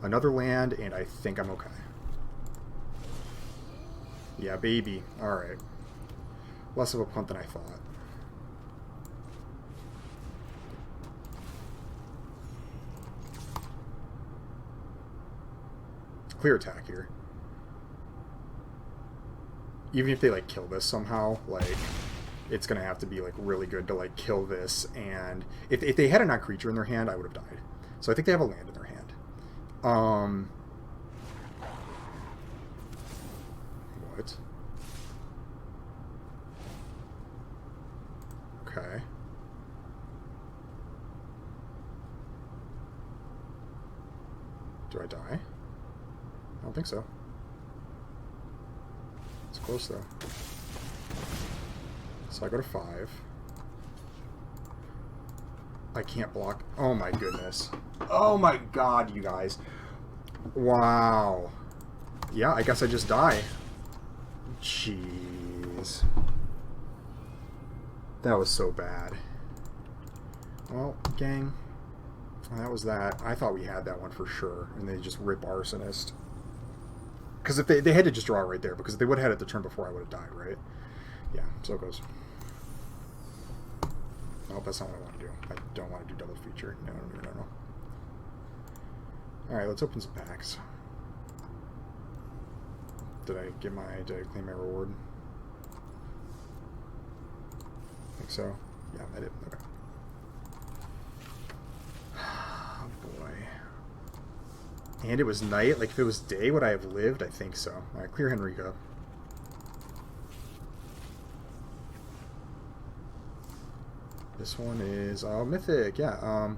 Another land, and I think I'm okay. Yeah, baby. Alright. Less of a punt than I thought. Clear attack here. Even if they, like, kill this somehow, like, it's gonna have to be, like, really good to, like, kill this, and if they had a non-creature in their hand, I would have died. So I think they have a land in their hand. What? Okay. Do I die? I don't think so. It's close, though. So I go to 5. I can't block. Oh my goodness. Oh my god, you guys. Wow. Yeah, I guess I just die. Jeez. That was so bad. Well, gang. That was that. I thought we had that one for sure. And they just rip Arsonist. Because if they had to just draw it right there. Because if they would have had it the turn before, I would have died, right? Yeah, so it goes. Oh, that's not what I want to do. I don't want to do double feature. No. Alright, let's open some packs. Did I claim my reward? I think so. Yeah, I did. Okay. Oh boy. And it was night? Like, if it was day, would I have lived? I think so. Alright, clear Henrico. This one is Mythic, yeah. I'll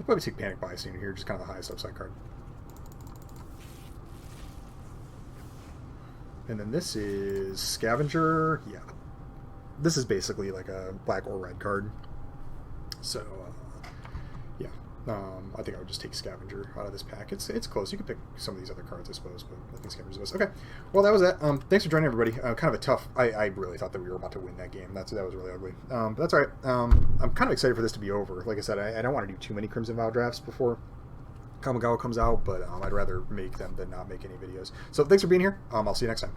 probably take Panic Bystander here, just kind of the highest upside card. And then this is Scavenger, yeah. This is basically like a black or red card. So, yeah. I think I would just take Scavenger out of this pack. It's close. You could pick some of these other cards, I suppose, but I think Scavenger's the best. Okay, well, that was that. Thanks for joining, everybody. Kind of a tough... I really thought that we were about to win that game. That was really ugly. But that's all right. I'm kind of excited for this to be over. Like I said, I don't want to do too many Crimson Vow drafts before Kamigawa comes out, but I'd rather make them than not make any videos. So thanks for being here. I'll see you next time.